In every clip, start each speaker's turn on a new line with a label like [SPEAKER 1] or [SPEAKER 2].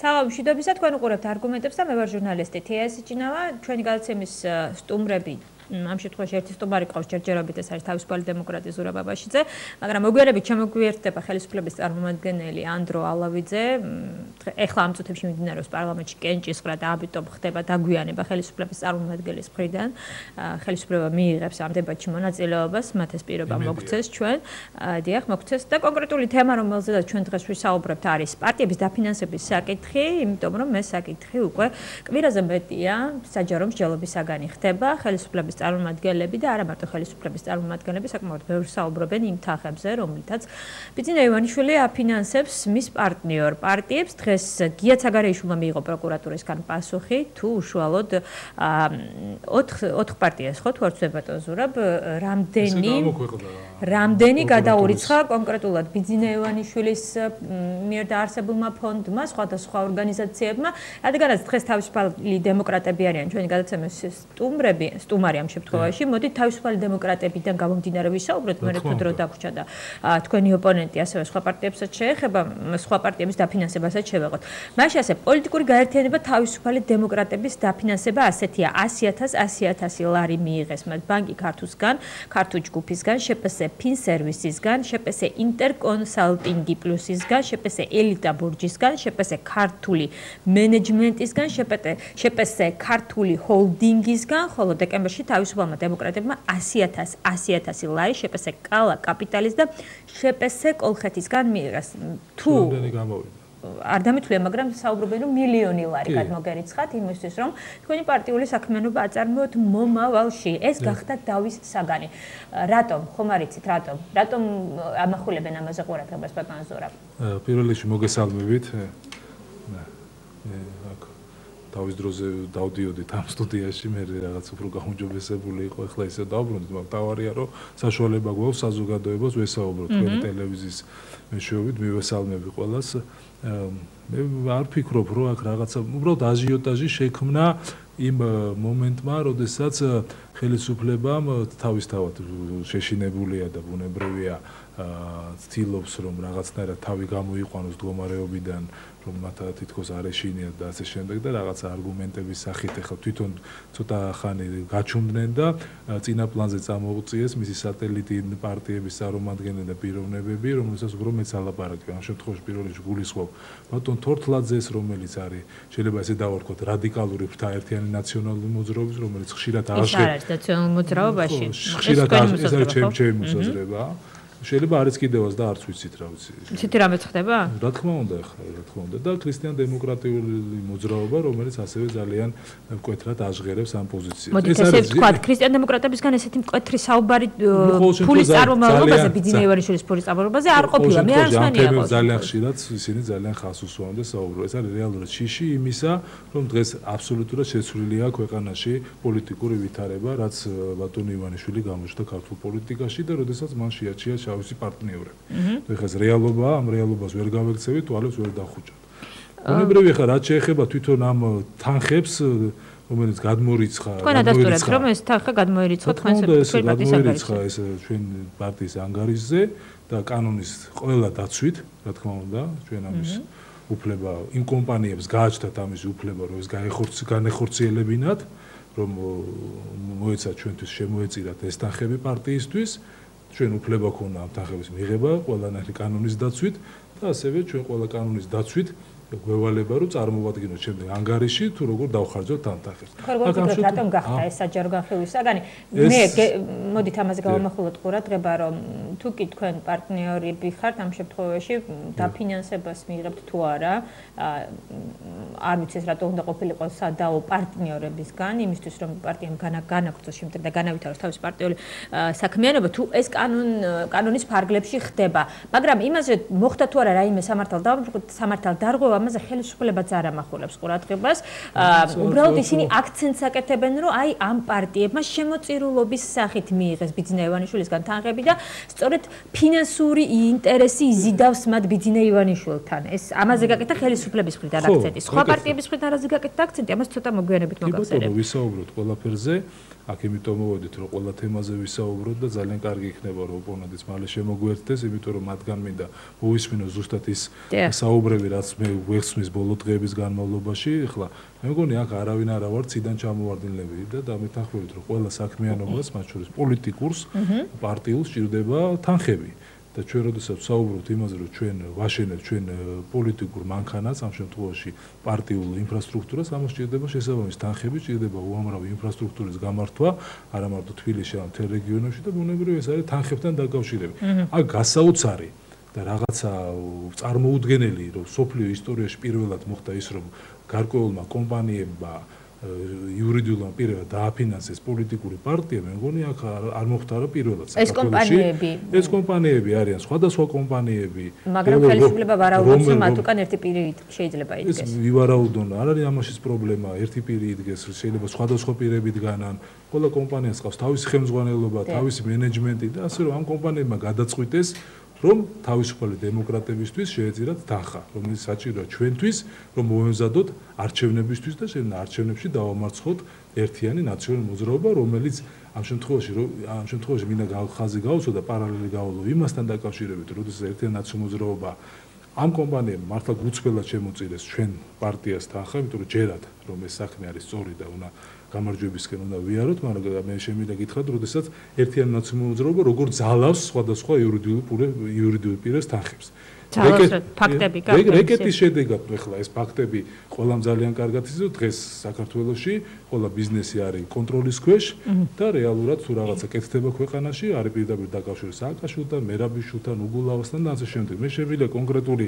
[SPEAKER 1] საღამო მშვიდობისა, თქვენ უყურებთ არგუმენტებს და მე ვარ ჟურნალისტი თეა სიჭინავა. ჩვენი გადაცემის სტუმრები ამ შემთხვევაში ერთი სტუმარი ყავს ჯერჯერობით, ეს არის თავისუფალი დემოკრატი ზურაბ ბაბაშიძე, მაგრამ მოგვიანებით შემოგვიერთდება ხელისუფლების წარმომადგენელი ანდრო ალავიძე. ეხლა ამ წუთებში მიმდინარეობს პარლამენტში კენჭისყრა და ამიტომ ხდება დაგვიანება ხელისუფლების წარმომადგენლის მხრიდან. ხელისუფლება მიიღებს ამ დებატში მონაწილეობას, მათ ეს პირობა მოგცეს ჩვენ. დიახ, მოგცეს და კონკრეტული თემა, რომელზედაც ჩვენ დღეს ვისაუბრებთ, არის პარტიების დაფინანსების საკითხი, იმიტომ რომ ეს საკითხი უკვე კვირაზე მეტია საჯარო მსჯელობის საგანი ხდება. ხელისუფლების წარმომადგენლები და არა მარტო ხელისუფლების წარმომადგენლები საკმაოდ ბევრ საუბრობენ იმ თანხებზე, რომლითაც ბიძინა ივანიშვილი აფინანსებს მის პარტნიორ პარტიებს. დღეს გია ცაგარეიშვილმა მიიღო პროკურატურისგან პასუხი, თუ უშუალოდ 4 პარტიას ხო თუ არ ვცდებათო ზურაბ, რამდენი გადაურიცხა კონკრეტულად ბიძინა ივანიშვილის მიერ დაარსებულმა ფონდმა, სხვადასხვა ორგანიზაციებმა, რადგანაც დღეს თავისუფალი დემოკრატები არიან ჩვენი გადაცემის სტუმარი ამ შემთხვევაში, მოდით თავისუფალი დემოკრატებიდან გამომდინარე ვისაუბროთ, მე თუ დრო დაგვრჩა და თქვენი ოპონენტი ასევე სხვა პარტიებსაც შეეხება, სხვა პარტიების დაფინანსებასაც შევეღოთ. მაშინ ასე პოლიტიკური გაერთიანება თავისუფალი დემოკრატების დაფინანსება ასეთია 100,000 ლარი მიიღეს მათ ბანკი ქართულსგან, ქართულ ჯგუფისგან, შპს ფინსერვისისგან, შპს ინტერკონსალტინგი პლუსისგან, შპს ელიტა ბურჯისგან, შპს ქართული მენეჯმენტისგან, შპს ქართული ჰოლდინგისგან, ხოლო დეკემბერში თავისუფალმა დემოკრატებმა 100,000 ლარი შპს კალა კაპიტალის და შპს კოლხეთისგან მიიღეს. თუ არ დამითვლია, მაგრამ საუბრობენ რომ მილიონი ლარი გადმოგერიცხათ იმისთვის, რომ თქვენი პარტიული საქმიანობა აწარმოოთ მომავალში. ეს გახდა დავის საგანი. რატომ? ხომ არ იცით რატომ? რატომ ამახვილებენ ამაზე ყურადღებას ბატონო ზურაბ?
[SPEAKER 2] პირველ რიგში მოგესალმებით. თავის დროზე დავდიოდით ამ სტუდიაში, მე რაღაც უფრო გაუმჯობესებული იყო, ახლა ისე დავბრუნდით, მაგრამ თავარია რომ საშუალება გვაქვს საზოგადოებას ვესაუბროთ თქვენი ტელევიზიის მეშვეობით, მივესალმები ყველას. მე არ ფიქრობ, რომ აქ რაღაცა უბრალოდ აჟიოტაჟი შექმნა იმ მომენტმა, როდესაც ხელისუფლებამ თავისთავად შეშინებულია და ბუნებრივია ცდილობს რომ რაღაცნაირად თავი გამოიყვანოს მდგომარეობიდან, რომ მათ თითქოს არ ეშინიათ და ასე შემდეგ და რაღაცა არგუმენტების სახით ახლა თვითონ ცოტა ხანი გაჩუმდნენ და წინა პლანზე წამოუწიეს მისი სატელიტი პარტიების წარმომადგენლები და პიროვნებები, რომელსაც უფრო მეც ალაპარაკი. ამ შემთხვევაში პირველ რიგში გულისხმობ ბატონ თორთლაძეს, რომელიც არის შეიძლება ესე დავარქვათ რადიკალური ღვთაერთიანი ნაციონალური მოძრაობის, რომელიც ხშირად აღშენს.
[SPEAKER 1] ეს არის ნაციონალურ მოძრაობაში.
[SPEAKER 2] ხშირად ეს არის ჩემი მოსაზრება. შეიძლება არის კიდევაც და არც ვიცით რა ვიცი.
[SPEAKER 1] ცეთი რამეც ხდება?
[SPEAKER 2] რა თქმა უნდა, და ქრისტიან დემოკრატიული მოძრაობა, რომელიც ასევე ძალიან მკვეთრად აღჟღერებს ამ პოზიციას.
[SPEAKER 1] მოდით ესე ვთქვათ, ქრისტიან დემოკრატებისგან ესეთი მკვეთრი საუბარი ფულის წარმომავლობაზე, ბიძინა ივანიშვილის ფულის წარმომავლობაზე არ ყოფილა. მე არ მსმენია ყავს.
[SPEAKER 2] ძალიან ხშირად ისინი ძალიან ხას უსვამენ და საუბრობენ. ეს არის რეალურად შიში იმისა, რომ დღეს აბსოლუტურად შეცვლილია ქვეყანაში პოლიტიკური ვითარება, რაც ბატონ ივანიშვილი გამოჩნდა ქართულ პოლიტიკაში და როდესაც მან შეარჩია თავისი პარტნიორები. ეხლა ეს რეალობაა, ამ რეალობას ვერ გავექცევით, თვალებს ვერ დახუჭავთ. ბუნებრივია ხა რაც შეეხება თვითონ ამ თანხებს, რომელიც გადმორიცხა,
[SPEAKER 1] თქვენ ადასტურებთ, რომ ეს თანხა გადმოერიცხოთ თქვენს პარტიის ანგარიშზე.
[SPEAKER 2] ეს ჩვენ პარტიის ანგარიშზე და კანონის ყველა დაცვით, რა თქმა უნდა, ჩვენ ამის უფლება იმ კომპანიებს გააჩნდათ ამის უფლება, რომ ეს განეხორციელებინათ, რომ მოეცათ ჩვენთვის შემოეწირათ ეს თანხები პარტიისთვის. ჩვენ უფლება ქონა ამ თანხების მიღება ყველანაირი კანონის დაცვით და ასევე ჩვენ ყველა კანონის დაცვით გვევალება რომ წარმოვადგინოთ შემდეგ ანგარიში თუ როგორ დავხარჯოთ ამ თანხებს.
[SPEAKER 1] რატომ გახდა ეს საჯარო განხილვის საგანი? მე მოდით ამაზე გავამახვილოთ ყურადღება, რომ თუ კი თქვენ პარტნიორები ხართ ამ შემთხვევაში დაფინანსებას მიიღებთ თუ არა, არ ვიცი ეს რატომ უნდა ყოფილიყო სადაო პარტნიორებისგან, იმისთვის რომ პარტიამ განაგრძოს შემდეგ და განავითაროს თავის პარტიული საქმიანობა, თუ ეს კანონის ფარგლებში ხდება. მაგრამ იმაზე მოხდა თუ არა რაიმე სამართალდარღვევა, ამაზე ხელისუფლებაც არ ამახვილებს ყურადღებას. უბრალოდ ისინი აქცენტს აკეთებენ, რომ აი ამ პარტიებმა შემოწირულობის სახით მიიღეს ბიძინა ივანიშვილისგან თანხები და სწორედ ფინანსური ინტერესი იზიდავს მათ ბიძინა ივანიშვილთან. ეს ამაზე გაკეთა ხელისუფლების მხრიდან აქცენტი. სხვა პარტიების მხრიდან არაზე გაკეთა აქცენტი, ამას ცოტა მოგვიანებით მოგახსენებ.
[SPEAKER 2] კი, ვისაუბროთ ყველაფერზე. აქ იმიტომ მოვედით, რომ ყველა თემაზე ვისაუბროთ და ძალიან კარგი იქნება, რომ ოპონენტიც მალე შემოგვერთდეს, იმიტომ რომ მათგან მინდა მოვისმინოს ზუსტად ის საუბრები, რაც მე ვეხსმის ბოლო დღეების განმავლობაში, ახლა მე მგონი აქ არავინ არა ვარ ციდან ჩამოვარდინლები და დამეთანხმებით რომ ყველა საქმიანობას, მათ შორის პოლიტიკურს, პარტიულს სჭირდება თანხები. და ჩვენ როდესაც საუბრობთ იმაზე, რომ ჩვენ ვაშენებთ ჩვენ პოლიტიკურ მანქანას, ამ შემთხვევაში პარტიულ ინფრასტრუქტურას, ამას სჭირდება შესაბამისი თანხები, სჭირდება უამრავი ინფრასტრუქტურის გამართვა, არა მარტო თბილისში, არამედ მთელ რეგიონებში და ბუნებრივია ეს არის თანხებთან დაკავშირებით. აქ გასაოცარი და რაღაცა წარმოუდგენელი, რომ სოფლიო ისტორიაში პირველად მოხდა ის, რომ გარკვეულმა კომპანიებმა იურიდიულმა პირებმა დააფინანსეს პოლიტიკური პარტია, მე მგონი აქ არ მოხდა რა პირველად საქართველოში. ეს კომპანიები არიან სხვადასხვა კომპანიები.
[SPEAKER 1] მაგრამ ხელისუფლება ვარაუდობს, რომ მათ უკან ერთი პირი შეიძლება იდგეს.
[SPEAKER 2] ეს ვივარაუდონ, არ არის ამაშიც პრობლემა, ერთი პირი იდგეს, შეიძლება სხვადასხვა პირები დგანან. ყველა კომპანიას ყავს თავისი ხელმძღვანელობა, თავისი მენეჯმენტი და ასე რომ ამ კომპანიებმა გადაწყვიტეს რომ თავისუფალი დემოკრატებისთვის შეეძირათ თანხა, რომელიც საჭიროა ჩვენთვის, რომ მოვემზადოთ არჩევნებისთვის და შენ არჩევნებში დავამარცხოთ ერთიანი ნაციონალური მოძრაობა, რომელიც ამ შემთხვევაში მინდა ხაზი გავუწო და პარალელი გავულო იმასთან დაკავშირებით, როდესაც ერთიანი ნაციონალური მოძრაობა ამ კომპანიებმა მართლა გუწველად შემოწირეს ჩვენ პარტიას თანხა, იმიტომ რომ ჯერათ რომ ეს საქმე არის სწორი და უნდა გამარჯვებისკენ უნდა ვიაროთ, მაგრამ მე შემიძლია გითხრათ, როდესაც ერთიანი ნაციონალური მოძრაობა როგორ ძალავს სხვადასხვა იურიდიულ პირებს თანხებს.
[SPEAKER 1] ფაქტები
[SPEAKER 2] რეკეტის შედეგად ახლა ეს ფაქტები ყველამ ძალიან კარგად იცოდეთ, დღეს საქართველოში ყველა ბიზნესი არის კონტროლის ქვეშ და რეალურად თუ რაღაცა კეთდება ქვეყანაში, არის პირდაპირ დაკავშირებული სააკაშვილთან, მერაბიშვილთან, უგულავასთან და ასე შემდეგ. მე შემიძლია კონკრეტული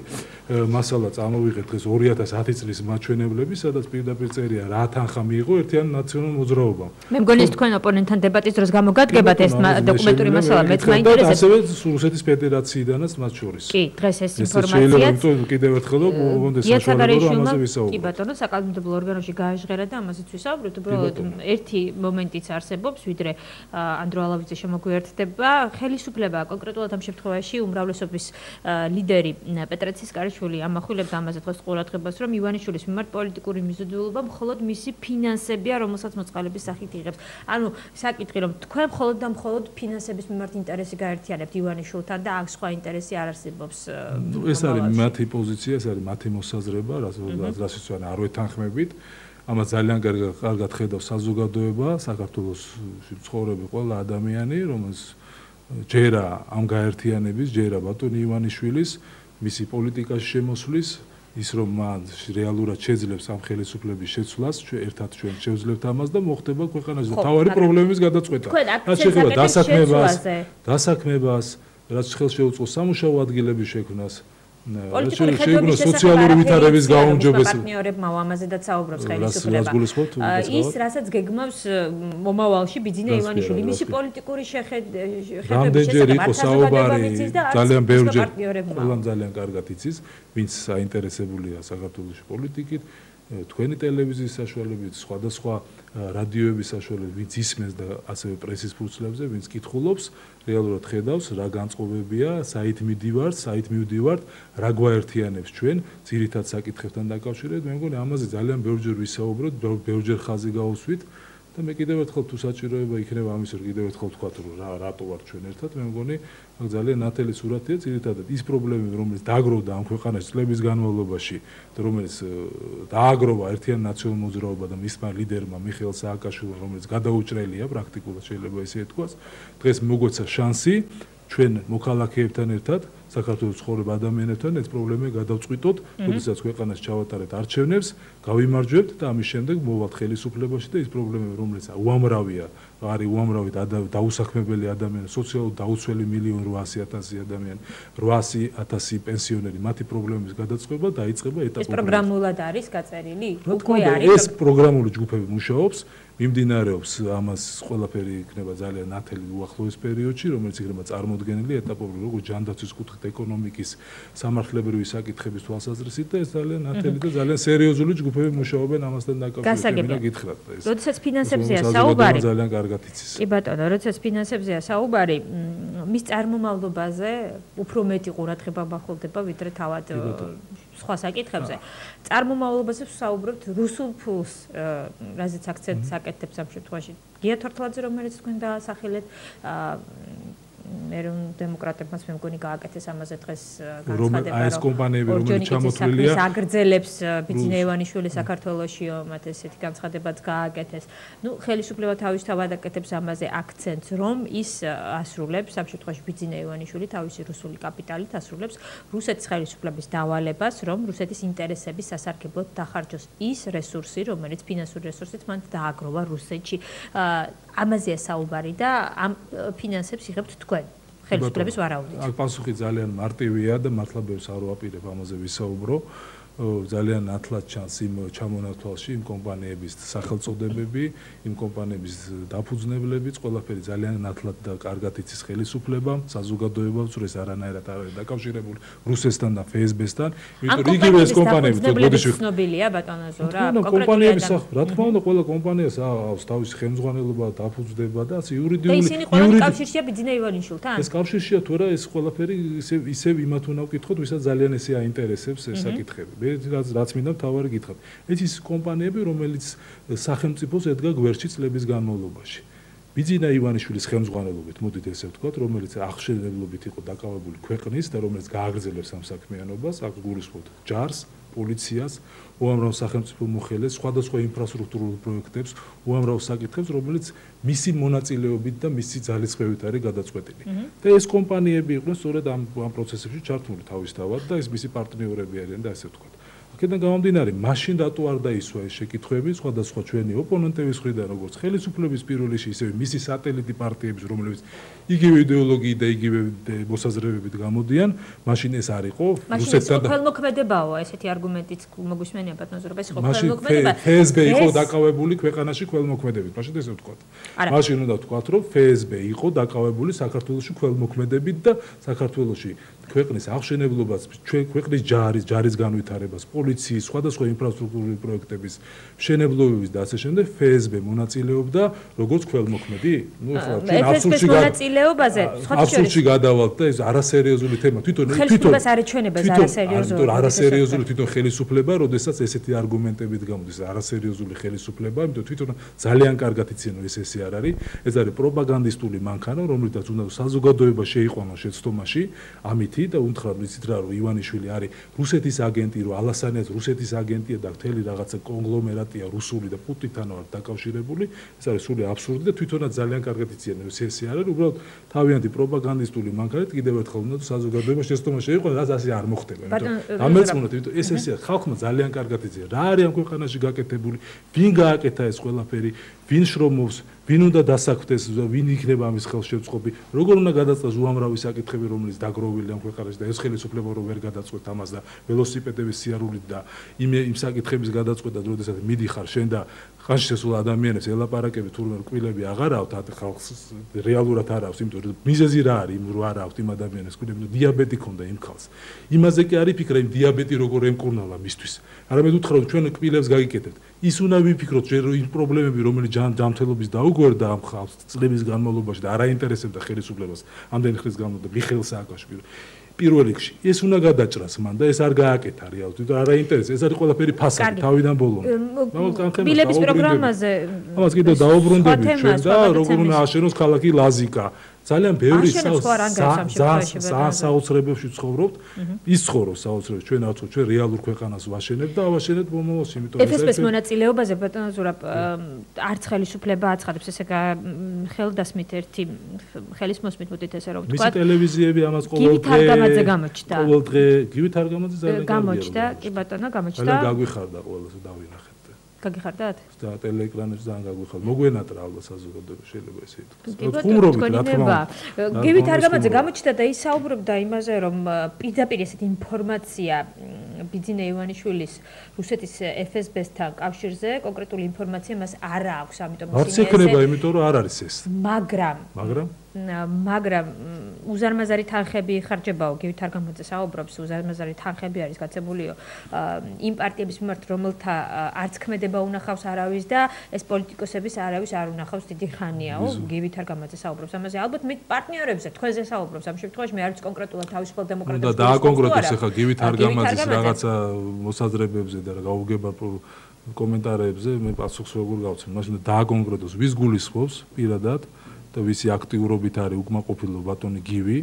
[SPEAKER 2] მასალა წამოვიღეთ დღეს 2010 წლის მაჩვენებლები, სადაც პირდაპირ წერია რა თანხა მიიღო ერთიანი ნაციონალური მოძრაობამ.
[SPEAKER 1] მე მგონი ეს თქვენ ოპონენტთან დებატის დროს გამოგადგებათ ეს დოკუმენტური მასალა, მეც მაინტერესებს.
[SPEAKER 2] ასევე რუსეთის ფედერაციიდანაც მათ შორის.
[SPEAKER 1] კი, დღეს ეს ინფორმაციაც
[SPEAKER 2] კიდევ ერთხელ მოგონდეს საშუალება ამაზე ვისაუბროთ.
[SPEAKER 1] კი ბატონო, საკანონმდებლო ორგანოში გააჟღერა და ამაზეც ვისაუბროთ. უბრალოდ ერთი მომენტიც არსებობს, ვიდრე ანდრო ალავიძე შემოგვიერთდება, ხელისუფლება კონკრეტულად ამ შემთხვევაში უმრავლესობის ლიდერი პეტრე ცისკარიშვილი ამახვილებს ამაზე დღეს ყურადღებას, რომ ივანიშვილის მიმართ პოლიტიკური მიზიდულობა მხოლოდ მისი ფინანსებია, რომელსაც მოწყალების სახით იღებს. ანუ საკითხი, რომ თქვენ მხოლოდ და მხოლოდ ფინანსების მიმართ ინტერესი გაერთიანებთ ივანიშვილთან და აქ სხვა ინტერესი არ არსებობს.
[SPEAKER 2] ეს არის მათი პოზიცია, ეს არის მათი მოსაზრება, რაც იციან არ ვეთანხმებით. ამას ძალიან კარგად ხედავს საზოგადოება, საქართველოს ცხოვრები ყველა ადამიანი, რომელიც ჯერა ამ გაერთიანების, ჯერა ბატონი ივანიშვილის, მისი პოლიტიკაში შემოსვლის, ის რომ მან რეალურად შეძლებს ამ ხელისუფლების შეცვლას, ერთად ჩვენ შევძლებთ ამას და მოხდება ქვეყანაში თავარი პრობლემების გადაწყვეტა. რაც შეეხება დასაქმებას, რაც ხელშეუწყოს სამუშაო ადგილების შექმნას,
[SPEAKER 1] პოლიტიკური ხედვების
[SPEAKER 2] სოციალური ვითარების გაუმჯობესებას
[SPEAKER 1] პარტნიორებმა ამაზედაც საუბრობს ხელისუფლება. ის რასაც გეგმავს მომავალში ბიძინა ივანიშვილი, მისი პოლიტიკური შეხედვების
[SPEAKER 2] რამდენჯერ იყო საუბარი ძალიან ბევრჯერ, ყველამ ძალიან კარგად იცის, ვინც საინტერესებულია საქართველოს პოლიტიკით, თქვენი ტელევიზიის საშუალებით, სხვადასხვა რადიოების საშუალებით, ვინც ისმენს და ასევე პრესის ფურცლებზე, ვინც კითხულობს, რეალურად ხედავს, რა განწყობებია, საით მივდივართ, რა გვაერთიანებს ჩვენ, ძირითად საკითხებთან დაკავშირებით. მე მგონი ამაზე ძალიან ბევრჯერ ვისაუბროთ, ბევრჯერ ხაზი გაუსვით და მე კიდევ ერთხელ თუ საჭიროება იქნება ამის რომ კიდევ ერთხელ ვთქვათ, რომ რატო ვარ ჩვენ ერთად, მე მგონი აქ ძალიან ნათელი სურათია, ძირითადად ის პრობლემები, რომელიც დააგროვდა ამ ქვეყანაში წლების განმავლობაში და რომელიც დააგროვა ერთიანი ნაციონალური მოძრაობა და მისმა ლიდერმა მიხეილ სააკაშვილმა, რომელიც გადაუჭრელია პრაქტიკულად შეიძლება ისე ითქვას, დღეს მოგვეცა შანსი ჩვენ მოქალაქეებთან ერთად საქართველოს ცხოვრებ ადამიანებთან ეს პრობლემა გადავწყვიტოთ, როდესაც ქვეყანას ჩავატარეთ არჩევნებს, გავიმარჯვებთ და ამის შემდეგ მოვალთ ხელისუფლებაში და ის პრობლემები, რომელიც უამრავია, არის უამრავი დაუსაქმებელი ადამიანი, სოციალურად დაუცველი 1.8 მილიონ ადამიანი, 800,000 პენსიონერი, მათი პრობლემების გადაწყობა დაიწყება ეტაპობრივად.
[SPEAKER 1] ეს პროგრამულად არის გაწერილი?
[SPEAKER 2] უკვე არის. ეს პროგრამული ჯგუფები მუშაობს, მიმდინარეობს ამას ყველაფერი იქნება ძალიან ნათელი უახლოეს პერიოდში, რომელიც იქნება წარმოდგენილი ეტაპობრივად, როგორც ჯანდაცვის კუთხით, ეკონომიკის, სამართლებრივი საკითხების თვალსაზრისით და ეს ძალიან ნათელი და ძალიან სერიოზული ჯგუფები მუშაობენ ამასთან დაკავშირებით. მინდა გითხრათ ეს.
[SPEAKER 1] როდესაც ფინანსებზეა საუბარი,
[SPEAKER 2] ძალიან კარგად იცის.
[SPEAKER 1] კი ბატონო, როდესაც ფინანსებზეა საუბარი, მის წარმომავლობაზე უფრო მეტი ყურადღება მახვილდება, ვიდრე თავად სხვა საკითხებზე. წარმომავლობაზე ვსაუბრობთ რუსულ ფულს, რაზეც აქცენტს აკეთებს ამ შემთხვევაში. გია თორთლაძე, რომელიც თქვენ დაასახელეთ, ეროვნულ დემოკრატებმაც მე მგონი გააკეთეს ამაზე დღეს
[SPEAKER 2] განცხადება, რომ ეს კომპანიები რომელიც ჩამოთვლილია
[SPEAKER 1] აგრძელებს ბიძინა ივანიშვილი საქართველოსიო, მათ ესეთი განცხადებაც გააკეთეს. ნუ ხელისუფლება თავისთავად აკეთებს ამაზე აქცენტს, რომ ის ასრულებს ამ შემთხვევაში ბიძინა ივანიშვილი თავისი რუსული კაპიტალით ასრულებს რუსეთის ხელისუფლების დავალებას, რომ რუსეთის ინტერესების სასარგებლოდ დახარჯოს ის რესურსი, რომელიც ფინანსური რესურსით მან დააგროვა რუსეთში. ამაზეა საუბარი და ამ ფინანსებს იღებთ თქვენ ხელისუფლების ვარაუდით.
[SPEAKER 2] აქ პასუხი ძალიან მარტივია და მართლა ბევრს არ ვაპირებ ამაზე ვისაუბრო. ძალიან ნათლად ჩანს იმ ჩამონათვალში იმ კომპანიების სახელწოდებები, იმ კომპანიების დაფუძნებლებიც, ყველაფერი ძალიან ნათლად და კარგად იცის ხელისუფლებამ, საზოგადოებამ, თუ ეს არანაირად არ არის დაკავშირებული რუსეთთან და FSB-სთან, იმიტომ რომ იგივე ეს კომპანიები
[SPEAKER 1] ცნობილია ბატონო ზურა,
[SPEAKER 2] კომპანიების რა თქმა უნდა, ყველა კომპანიას აქვს თავისი ხელმძღვანელობა, დაფუძნდება და ასე იურიდიული
[SPEAKER 1] და ისინი ყველანი კავშირშია ბიძინა ივანიშვილთან?
[SPEAKER 2] ეს კავშირშია თუ რა, ეს ყველაფერი ისევ იმათ უნდა ვკითხოთ, ვისაც ძალიან ესე აინტერესებს ეს საკითხები. რაც მინდა თავარი გითხრათ. ეს ის კომპანიები, რომელიც სახელმწიფოს ედგა გვერდში წლების განმავლობაში. ბიძინა ივანიშვილის ხელმძღვანელობით, მოდით ესე ვთქვათ, რომელიც აღშენებლობით იყო დაკავებული ქვეყნის და რომელიც გააგრძელებს ამ საქმიანობას, აქ გულისხმობთ ჯარს, პოლიციას, უამრავ სახელმწიფო მოხელეს, სხვადასხვა ინფრასტრუქტურულ პროექტებს, უამრავ საკითხებს, რომელიც მისი მონაწილეობით და მისი ძალისხმევით არის გადაწყვეტილი. და ეს კომპანიები იყვნენ სწორედ ამ პროცესებში ჩართული თავისთავად და ეს მისი პარტნიორები არიან და ასე ვთქვათ. აქედან გამომდინარე, მაშინ რატო არ დაისვა ეს შეკითხვები სხვადასხვა ჩვენი ოპონენტების მხრიდან, როგორც ხელისუფლების პირველ რიგში, ისევე მისი სატელიტი პარტიების, რომლებიც იგივე იდეოლოგიით და იგივე მოსაზრებებით გამოდიან, მაშინ ეს არ იყო
[SPEAKER 1] რუსეთთან და ხელმოქმედებაო, ესეთი არგუმენტიც მოგვისმენია ბატონო ზურაბ, ეს იყო ხელმოქმედება.
[SPEAKER 2] FSB იყო დაკავებული ქვეყანაში ხელმოქმედებით, მაშინ ესე ვთქვათ. მაშინ უნდა ვთქვათ, რომ FSB იყო დაკავებული საქართველოში ხელმოქმედებით და საქართველოში ქვეყნის აღშენებლობას, ქვეყნის ჯარის განვითარებას, პოლიციის, სხვადასხვა ინფრასტრუქტურული პროექტების მშენებლობების და ასე შემდეგ FSB მონაწილეობდა როგორც ხელმოქმედი. ნუ ახლა ჩვენ აბსურდში გადავალთ და ეს არასერიოზული თემა. თვითონ
[SPEAKER 1] ხელისუფლებას არ ეჩვენება ეს არასერიოზული.
[SPEAKER 2] არასერიოზული თვითონ ხელისუფლება, როდესაც ესეთი არგუმენტებით გამოდის, არასერიოზული ხელისუფლება, იმიტომ თვითონ ძალიან კარგად იციან რომ ეს ესე არ არის. ეს არის პროპაგანდისტული მანქანა, რომლითაც უნდა საზოგადოება შეიყვანოს შეცდომაში, ამით და უთხრა ვიცით რა, რომ ივანიშვილი არის რუსეთის აგენტი, რომ ალასანიას რუსეთის აგენტია და მთელი რაღაცა კონგლომერატია რუსული და პუტინთან ვარ დაკავშირებული. ეს არის სრული აბსურდი და თვითონაც ძალიან კარგად იციან რომ ეს არ არის, უბრალოდ თავიანთი პროპაგანდისტული მანქანით კიდევ ერთხელ უნდა საზოგადოება შეცდომაში შეიყვანოს, რაც ასე არ მოხდება. დამეწმუნოთ, იმიტომ ეს ესეა, ხალხმა ძალიან კარგად იციან რა არის ამ ქვეყანაში გაკეთებული, ვინ გააკეთა ეს ყველაფერი, ვინ შრომობს, ვინ უნდა დასაქმდეს, ვინ იქნება ამის ხელშეწყობი, როგორ უნდა გადაწყვეტოს უამრავი საკითხები, რომელიც დაგროვილია ამ ქვეყანაში და ეს ხელისუფლება რომ ვერ გადაწყვეტ ამას და ველოსიპედების სიარულით და იმ საკითხების გადაწყვეტა, როდესაც მიდიხარ შენ და ხანში შესულ ადამიანებს ელაპარაკები თურმე კვილები აღარ აქვთ, ხალხს რეალურად არ აქვს, იმიტომ რომ მიზეზი რა არის, იმ რო არ აქვთ იმ ადამიანებს კვილები, დიაბეტი ქონდა იმ ხალხს. იმაზე კი არ იფიქრა იმ დიაბეტი როგორ ემკურნალა მისთვის. არამედ უთხრა რომ ჩვენ კვილებს გაგიკეთებთ. ის უნდა ვიფიქროთ ჯერ იმ პრობლემები, რომელიც ჯანმრთელობის დაუგვერდა ამ ხალხს წლების განმავლობაში და არ აინტერესებდა ხელისუფლებას ამდენი ხნის განმავლობაში მიხეილ სააკაშვილი. პირველ რიგში ეს უნდა გადაჭრას მან და ეს არ გააკეთა რეალურად და არ აინტერესებს. ეს არის ყველაფერი ფასადი თავიდან ბოლომდე.
[SPEAKER 1] ბილების პროგრამაზე
[SPEAKER 2] ამას კიდევ დაუბრუნდებით ჩვენ და როგორ უნდა აშენოს ქალაქი ლაზიკა. ძალიან ბევრი საოცრებებში ცხოვრობთ. ის ცხოვრობს საოცრებებში, ჩვენ არ ჩვენ რეალურ ქვეყანას ვაშენებთ და ავაშენებთ მომავალში, იმიტომ
[SPEAKER 1] რომ FSB-ს მონაწილეობაზე ბატონო ზურაბ არც ხელისუფლება აცხადებს, ესე ხელდასმით ერთი ხელისმოსმით მოდით ესე რომ ვთქვა.
[SPEAKER 2] მისი ტელევიზიები ამას
[SPEAKER 1] ყოველდღე
[SPEAKER 2] გივით არგამაძე ძალიან
[SPEAKER 1] გამოჩნდა, კი ბატონო გამოჩნდა.
[SPEAKER 2] ძალიან გაგვიხარდა ყველასა დავინახეთ.
[SPEAKER 1] გაგიხარდათ?
[SPEAKER 2] და ტელეეკრანებში ძალიან გაგვიხარდა. მოგვენატრა ალბათ საზოგადოება შეიძლება ესე ითქვას. ხუმრობით რა თქმა უნდა.
[SPEAKER 1] გივით არგამაძე გამოჩნდა და ის საუბრობდა იმაზე, რომ პირდაპირ ესეთი ინფორმაცია ბიძინა ივანიშვილის რუსეთის FSB-სთან კავშირზე, კონკრეტული ინფორმაცია მას არ აქვს, ამიტომ
[SPEAKER 2] ისინი არც ეკრება, იმიტომ რომ არ არის ეს.
[SPEAKER 1] მაგრამ უზარმაზარი თანხები ხარჯებაო, გივით არგამაძე საუბრობს, უზარმაზარი თანხები არის გაცემულიო იმ პარტიების მიმართ, რომელთა არც ქმედება უნახავს არავის და ეს პოლიტიკოსების არავის არ უნახავს დიდი ხანიაო, გივით არგამაძე საუბრობს ამაზე. ალბათ მე პარტნიორებზე თქვენზე საუბრობს ამ შემთხვევაში, მე არც კონკრეტულად თავისუფალ დემოკრატებს.
[SPEAKER 2] და დააკონკრეტოს ახლა გივით არგამაძის რაღაცა მოსაზრებებზე და გაუგება კომენტარებზე მე პასუხს როგორ გავცემ. მაშინ დააკონკრეტოს ვის გულისხმობს პირადად და ვისი აქტიურობით არის უკმაყოფილო ბატონი გივი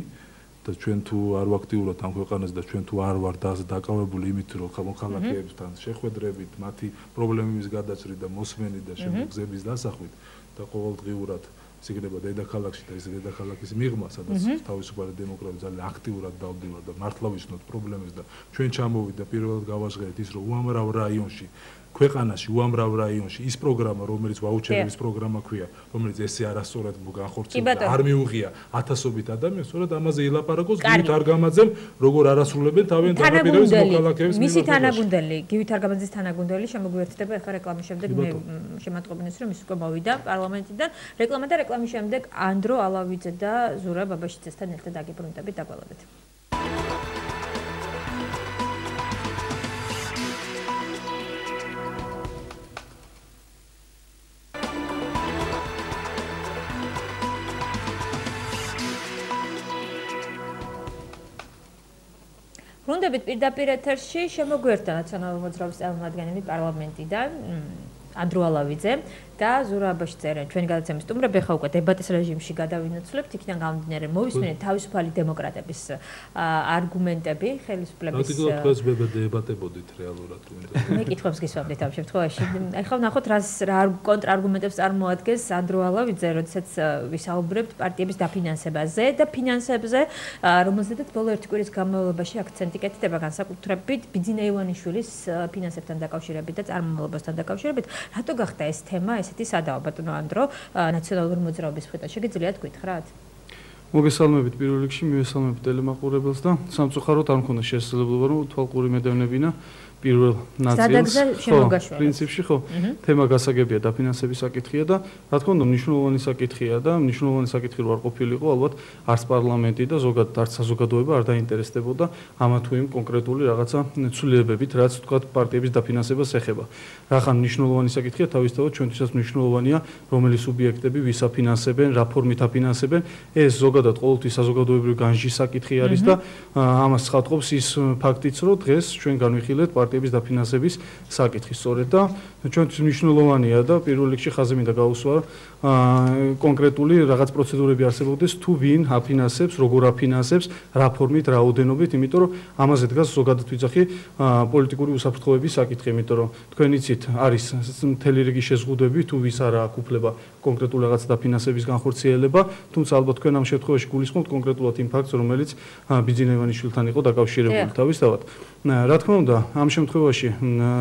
[SPEAKER 2] და ჩვენ თუ არ ვაქტიურობთ ამ ქვეყანას და ჩვენ თუ არ ვართ დაკავებული იმით რომ მოქალაქეებთან შეხვედრებით მათი პრობლემების გადაწყვეტით და მოსმენით და შემდეგ გზების დასახვით და ყოველდღიურად იქნება დედაქალაქში და ეს დედაქალაქის მიღმა სადაც თავისუფალი დემოკრატები ძალიან აქტიურად დავდივართ და მართლა ვიცნოთ პრობლემებს და ჩვენ ჩამოვიდეთ და პირველად გავაჟღერეთ ის რომ უამრავ რაიონში ქვეყანაში უამრავ რაიონში ის პროგრამა რომელიც ვაუჩერების პროგრამა ქვია რომელიც ესე არასწორად განხორციელდა არ მიუღია ათასობით ადამიანს სწორად ამაზე ილაპარაკოს გივით არგამაძემ როგორ არასრულებენ თავიანთ დაპირების მოქალაქეებს
[SPEAKER 1] მისი თანაგუნდელი გივით არგამაძის თანაგუნდელი შემოგვიერთდება ახლა რეკლამის შემდეგ მე შემატყობინეს რომ ის უკვე მოვიდა პარლამენტიდან რეკლამა და რეკლამის შემდეგ ანდრო ალავიძე და ზურაბ ბაბაშიძესთან ერთად აგიბრუნდებით დაგვალავდეთ Rundებით პირდაპირ ეთერში შემოგვიერთდა ნაციონალური მოძრაობის წარმომადგენელი პარლამენტიდან ანდრო ალავიძე და ზურაბ ბაბაშიძე ჩვენი გადაცემის სტუმრები ხა უკვე დებატის რეჟიმში გადავინაცვლებთ იქიდან გამომდინარე მოვისმენთ თავისუფალი დემოკრატების არგუმენტები ხელისუფლების
[SPEAKER 2] დებატებოდით რეალურად
[SPEAKER 1] მე კითხვებს გისვამდით ამ შემთხვევაში ახლა ვნახოთ რა კონტრარგუმენტებს წარმოადგენს ანდრო ალავიძე როდესაც ვისაუბრებთ პარტიების დაფინანსებაზე და ფინანსებზე რომელზედაც ბოლო ერთი კვირის განმავლობაში აქცენტი კეთდება განსაკუთრებით ბიძინა ივანიშვილის ფინანსებთან დაკავშირებით და წარმომავლობასთან დაკავშირებით რატო გახდა ეს თემა ესეთი სადაო ბატონო ანდრო ნაციონალური მოძრაობის მხრიდან შეგიძლიათ გითხრათ
[SPEAKER 3] მოგესალმებით პირველ რიგში მივესალმებით ტელემაყურებელს და სამწუხაროდ არ მქონდა შესაძლებლობა რომ თვალყური მედევნებინა პირველ ნაწილს პრინციპში ხო თემა გასაგებია დაფინანსების საკითხია და რა თქმა უნდა მნიშვნელოვანი საკითხია და მნიშვნელოვანი საკითხი რო არ ყოფილიყო ალბათ არც პარლამენტი და ზოგადად არც საზოგადოება არ დაინტერესდებოდა ამა თუ იმ კონკრეტული რაღაცა ცვლილებებით რაც თქვათ პარტიების დაფინანსებას ეხება რახან მნიშვნელოვანი საკითხია თავისთავად ჩვენთვისაც მნიშვნელოვანია რომელი სუბიექტები ვის აფინანსებენ რა ფორმით აფინანსებენ ეს ზოგადად ყოველთვის საზოგადოებრივი განსჯის საკითხი არის და ამას ცხადყოფს ის ფაქტიც რომ დღეს ჩვენ განვიხილეთ პარტიების დაფინანსების საკითხი სწორედ და ჩვენთვის მნიშვნელოვანია და პირველ რიგში ხაზი მინდა გაუსვა კონკრეტული რაღაც პროცედურები არსებობდეს თუ ვინ აფინანსებს როგორ აფინანსებს რა ფორმით რაოდენობით იმიტომ რომ ამაზე დგას ზოგადად ვიძახი პოლიტიკური უსაფრთხოების საკითხი იმიტომ რომ თქვენ იცით არის მთელი რიგი შეზღუდვები თუ ვის არა აქვს უფლება კონკრეტულ რაღაც დაფინანსების განხორციელება თუმცა ალბათ თქვენ ამ შემთხვევაში გულისხმობთ კონკრეტულად იმ ფაქტს რომელიც ბიძინა ივანიშვილთან იყო დაკავშირებული თავისთავად რა თქმა უნდა ამ შემთხვევაში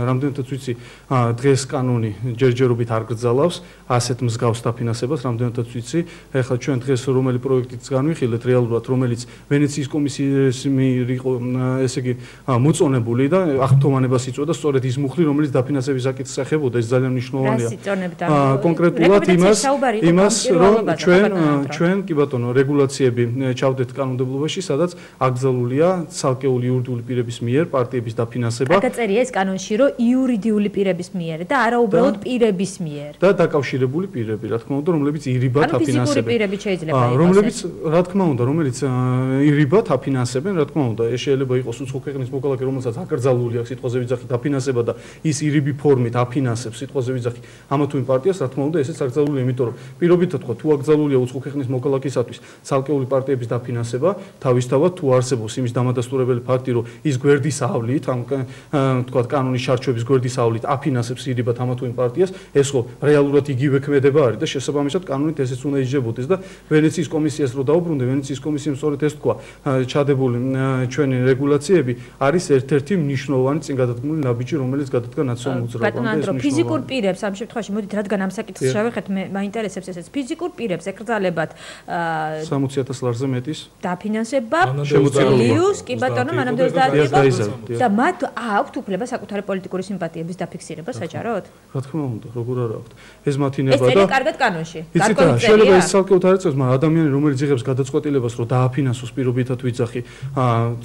[SPEAKER 3] რამდენადაც ვიცი დღეს კანონი ჯერჯერობით არ გრძალავს ასეთ მსგავს დაფინანსებას რამდენადაც ვიცი ეხლა ჩვენ დღეს რომელი პროექტიც განვიხილეთ რეალურად რომელიც ვენეციის კომისიის მიერ იყო ესე იგი მოწონებული და აღფრთოვანებას იწვევდა სწორედ ის მუხლი რომელიც დაფინანსების საკითხს ეხებოდა ეს ძალიან მნიშვნელოვანია კონკრეტულად იმას რომ ჩვენ კი ბატონო რეგულაციები ჩავდეთ კანონმდებლობაში სადაც აკრძალულია ცალკეული იურიდიული პირების მიერ პარტიების დაფინანსება
[SPEAKER 1] გაწერია ეს კანონში რომ იურიდიული პირების მიერ და არა უბრალოდ პირების მიერ
[SPEAKER 3] და დაკავშირებული პირები რა თქმა უნდა რომლებიც ირიბად აფინანსებენ
[SPEAKER 1] ფიზიკური პირები შეიძლება იყოს
[SPEAKER 3] რომლებიც რა თქმა უნდა რომელიც ირიბად აფინანსებენ რა თქმა უნდა ეს შეიძლება იყოს უცხო ქვეყნის მოქალაქე რომელსაც აკრძალული აქვს სიტყვაზე ვიძახი დაფინანსება და ის ირიბი ფორმით აფინანსებს სიტყვაზე ვიძახი ამა თუ იმ პარტიას რა თქმა უნდა ესეც აკრძალულია იმიტომ რომ პირობითად თქვა თუ აკრძალულია უცხო ქვეყნის მოქალაქისათვის ცალკეული პარტიების დაფინანსება თავისთავად თუ არსებობს იმის დამადასტურებელი ფაქტი რომ ის გვერდის ავლით ამ თქვა კანონის შარჩოების გვერდის ავლით აფინანსებს ირიბად ამა თუ იმ პარტიას ეს ხო რეალურად იგივე ქმედება არის და შესაბამისად კანონით ესეც უნდა იჯდებოდეს და ვენეციის კომისიას რო დაუბრუნდე ვენეციის კომისიამ სწორედ ეს თქვა ჩადებული ჩვენი რეგულაციები არის ერთ-ერთი მნიშვნელოვანი წინ გადადგმული ნაბიჯი რომელიც გადადგა ნაციონალურ მოძრაობამდე
[SPEAKER 1] ფიზიკურ პირებს ამ შემთხვევაში მოდით რადგან ამ საკითხს შევეხეთ მე მაინტერესებს ესეც ფიზიკურ პირებს ეკრძალებათ
[SPEAKER 3] 60000 ლარზე მეტის
[SPEAKER 1] დაფინანსება შემოწირულიუს კი ბატონო მანამდე დაიწყო და მათ აქვთ უფლება საკუთარი პოლიტიკური სიმპათიების დაფიქსირება საჯაროდ?
[SPEAKER 3] რა თქმა უნდა, როგორ არ აქვთ. ეს მათი ნება და
[SPEAKER 1] ეს წერია კარგად კანონში.
[SPEAKER 3] შეიძლება ეს ცალკეულად არ ეწევს, მაგრამ ადამიანი რომელიც იღებს გადაწყვეტილებას, რომ დააფინანსოს პირობითად ვიძახი,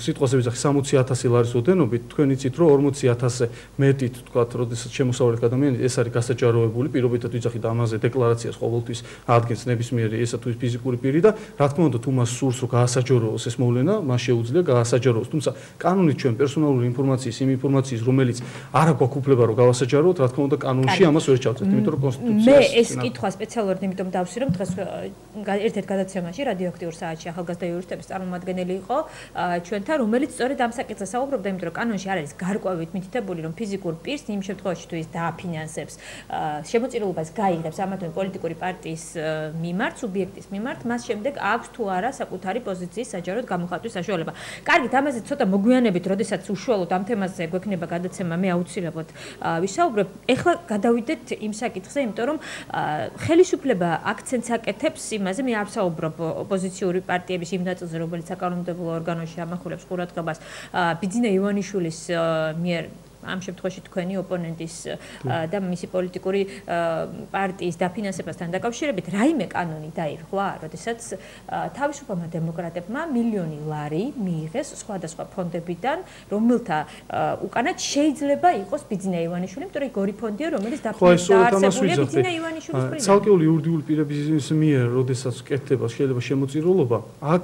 [SPEAKER 3] სიტყვაზე ვიძახი 60000 ლარის ოდენობით, თქვენ იცით, რომ 40000-ზე მეტით, თქვათ, როდესაც შემოსავლით ადამიანი ეს არის გასაჯაროებული, პირობითად ვიძახი და ამაზე დეკლარაციას ყოველთვის ადგენს ნებისმიერი ესა თუ ფიზიკური პირი და რა თქმა უნდა, თუ მას სურს რომ გაასაჯაროოს ეს მოვლენა, მას შეუძლია გაასაჯაროოს. თუმცა კანონით ჩვენ პერსონალური ინფორმაციის იმ ინფორმაციის, რომელიც არ აქვს უფლება რომ გავასაჯაროთ, რა თქმა უნდა, კანონში ამას ვერ ჩავწერთ, იმიტომ რომ კონსტიტუცია
[SPEAKER 1] მე ეს კითხვა სპეციალურად იმიტომ დავსვი, რომ დღეს ერთ-ერთ გადაცემაში რადიოაქტიურ საათში ახალგაზრდა იურისტების წარმომადგენელი იყო ჩვენთან, რომელიც სწორედ ამ საკითხზე საუბრობდა, იმიტომ რომ კანონში არ არის გარკვევით მითითებული, რომ ფიზიკურ პირს იმ შემთხვევაში თუ ის დააფინანსებს შემოწირულობას გაიღებს ამა თუ იმ პოლიტიკური პარტიის მიმართ, სუბიექტის მიმართ, მას შემდეგ აქვს თუ არა საკუთარი პოზიციის საჯაროდ გამოხატვის საშუალება. კარგით, ამაზე ცოტა მოგვიანებით, როდესაც უშუალოდ ამ თემაზე გვექნება გადაცემა, მე აუცილებლად ვისაუბრებ. ეხლა გადავიდეთ იმ საკითხზე, იმიტომ რომ ხელისუფლება აქცენტს აკეთებს იმაზე, მე არ ვსაუბრობ ოპოზიციური პარტიების იმ ნაწილზე, რომელიც საკანონმდებლო ორგანოში ამახვილებს ყურადღებას ბიძინა ივანიშვილის მიერ ამ შემთხვევაში თქვენი ოპონენტის და მისი პოლიტიკური პარტიის დაფინანსებასთან დაკავშირებით რაიმე კანონი დაირღვა, როდესაც თავისუფალმა დემოკრატებმა მილიონი ლარი მიიღეს სხვადასხვა ფონდებიდან, რომელთა უკანაც შეიძლება იყოს ბიძინა ივანიშვილი, იმიტომ რომ ორი ფონდია, რომელიც დაარსებულია ბიძინა ივანიშვილის მხრიდან.
[SPEAKER 3] ცალკეული იურიდიული პირების მიერ, როდესაც კეთდება შეიძლება შემოწირულობა, აქ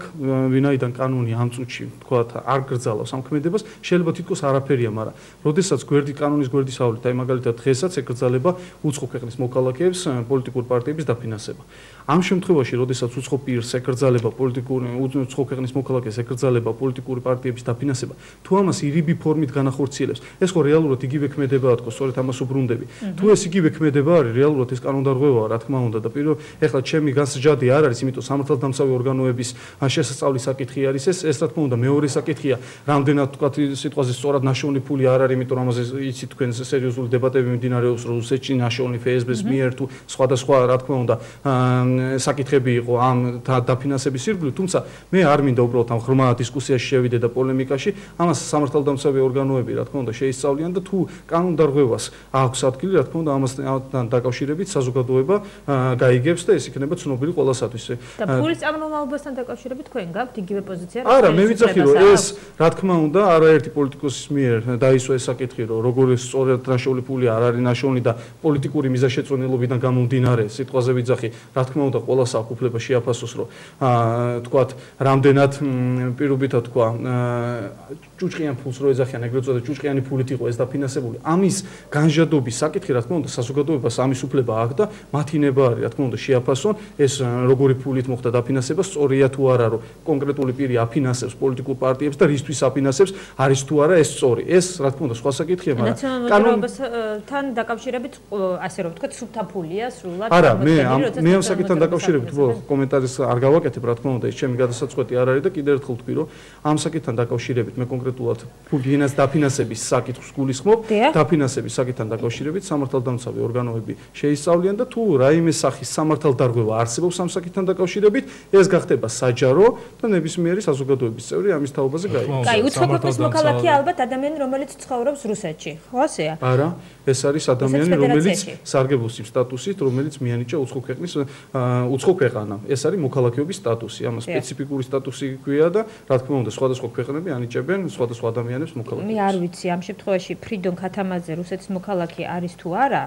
[SPEAKER 3] ვინაიდან კანონი ამ წუთში, თქვათ, არ გრძალავს ამ ქმედებას, შეიძლება თითქოს არაფერია, მაგრამ როდესაც გვერდი კანონის გვერდისავლით, აი მაგალითად დღესაც ეკრძალება უცხო ქვეყნის მოქალაქეებს პოლიტიკური პარტიების დაფინანსება. ამ შემთხვევაში, როდესაც უცხო პირს ეკრძალება უცხო ქვეყნის მოქალაქეს ეკრძალება პოლიტიკური პარტიების დაფინანსება, თუ ამას ირიბი ფორმით განახორციელებს, ეს ხო რეალურად იგივე ქმედებაა, თქო, სწორედ ამას უბრუნდები. თუ ეს იგივე ქმედება არის, რეალურად ეს კანონდარღვევაა, რა თქმა უნდა, და პირველ ეხლა ჩემი გასჯადი არ არის, იმიტომ სამართალდამცავი ორგანოების შესასწავლის საკითხი არის ეს რა თქმა უნდა, მეორე საკითხია, რამდენად თქვათ სიტყვაზე სწორად ნაშოვნი ფული არ არის, იმიტომ ამაზე იცით თქვენ სერიოზული დებატები მიმდინარეობს რუსეთში ნაშოვნი FSB-ს მიერ თუ სხვადასხვა რა თქმა უნდა საკითხები იყო ამ დაფინანსების ირგვლივ, თუმცა მე არ მინდა უბრალოდ ამ ღრმა დისკუსიაში შევიდე და პოლემიკაში, ამას სამართალდამცავი ორგანოები რა თქმა უნდა შეისწავლიან და თუ კანონდარღვევას აქვს ადგილი, რა თქმა უნდა ამასთან დაკავშირებით საზოგადოება გაიგებს და ეს იქნება ცნობილი ყველასათვის.
[SPEAKER 1] და ფულის წარმომავლობასთან დაკავშირებით თქვენ გაქვთ იგივე პოზიცია?
[SPEAKER 3] არა, მე ვიცახი რომ ეს რა თქმა უნდა არაერთი პოლიტიკოსის მიერ დაისვა ეს საკითხი, რომ როგორი სწორად ნაშოვნი ფული არ არის ნაშოვნი და პოლიტიკური მიზანშეწონილობიდან გამომდინარე სიტყვაზე ვიძახი, რა თქმა უნდა ყველას აქვს უფლება შეაფასოს, რომ თქვათ რამდენად პირობითად თქვა ჭუჭყიან ფულს რო ეძახიან, ეგრეთ წოდებული ჭუჭყიანი ფულით იყო ეს დაფინანსებული. ამის განჟადობის საკითხი, რა თქმა უნდა, საზოგადოებას ამის უფლება აქვს და მათი ნება არის, რა თქმა უნდა, შეაფასონ ეს როგორი ფულით მოხდა დაფინანსება, სწორია თუ არა, რომ კონკრეტული პირი აფინანსებს პოლიტიკურ პარტიებს და რისთვის აფინანსებს, არის თუ არა ეს სწორი. ეს, რა თქმა უნდა, სხვა საკითხია, მაგრამ
[SPEAKER 1] კანონთან დაკავშირებით, ასე რომ ვთქვათ, სუფთა ფულია სრულად.
[SPEAKER 3] არა, მე ამ საკითხთან დაკავშირებით კომენტარის არ გავაკეთებ, რა თქმა უნდა, ეს ჩემი გადასაწყვეტი არ არის და კიდევ ერთხელ ვთქვი, რომ ამ საკითხთან დაკავშირებით მე კონკრეტულად ფულიანას დაფინანსების საკითხს გულისხმობ, დაფინანსების საკითხთან დაკავშირებით სამართალდამცავი ორგანოები შეისწავლიან და თუ რაიმე სახის სამართალდარღვევა არსებობს ამ საკითხთან დაკავშირებით, ეს გახდება საჯარო და ნებისმიერი საზოგადოების წევრი ამის თაობაზე გაიგებს.
[SPEAKER 1] კაი, უცხო ქვეყნის მოქალაქე ალბათ ადამიანი, რომელიც ცხოვრობს რუსეთში, ხო ასეა?
[SPEAKER 3] არა, ეს არის ადამიანი, რომელიც სარგებლობს იმ სტატუსით, რომელიც მიანიჭა უცხო ქვეყნის უცხო ქვეყანა. ეს არის მოქალაქეობის სტატუსი. ამას სპეციფიკური სტატუსი ქვია და რა თქმა უნდა, სხვადასხვა ქვეყნები ანიჭებენ სხვადასხვა ადამიანებს მოქალაქეობას.
[SPEAKER 1] მე არ ვიცი, ამ შემთხვევაში ფრიდონ ქათამაძე რუსეთის მოქალაქე არის თუ არა,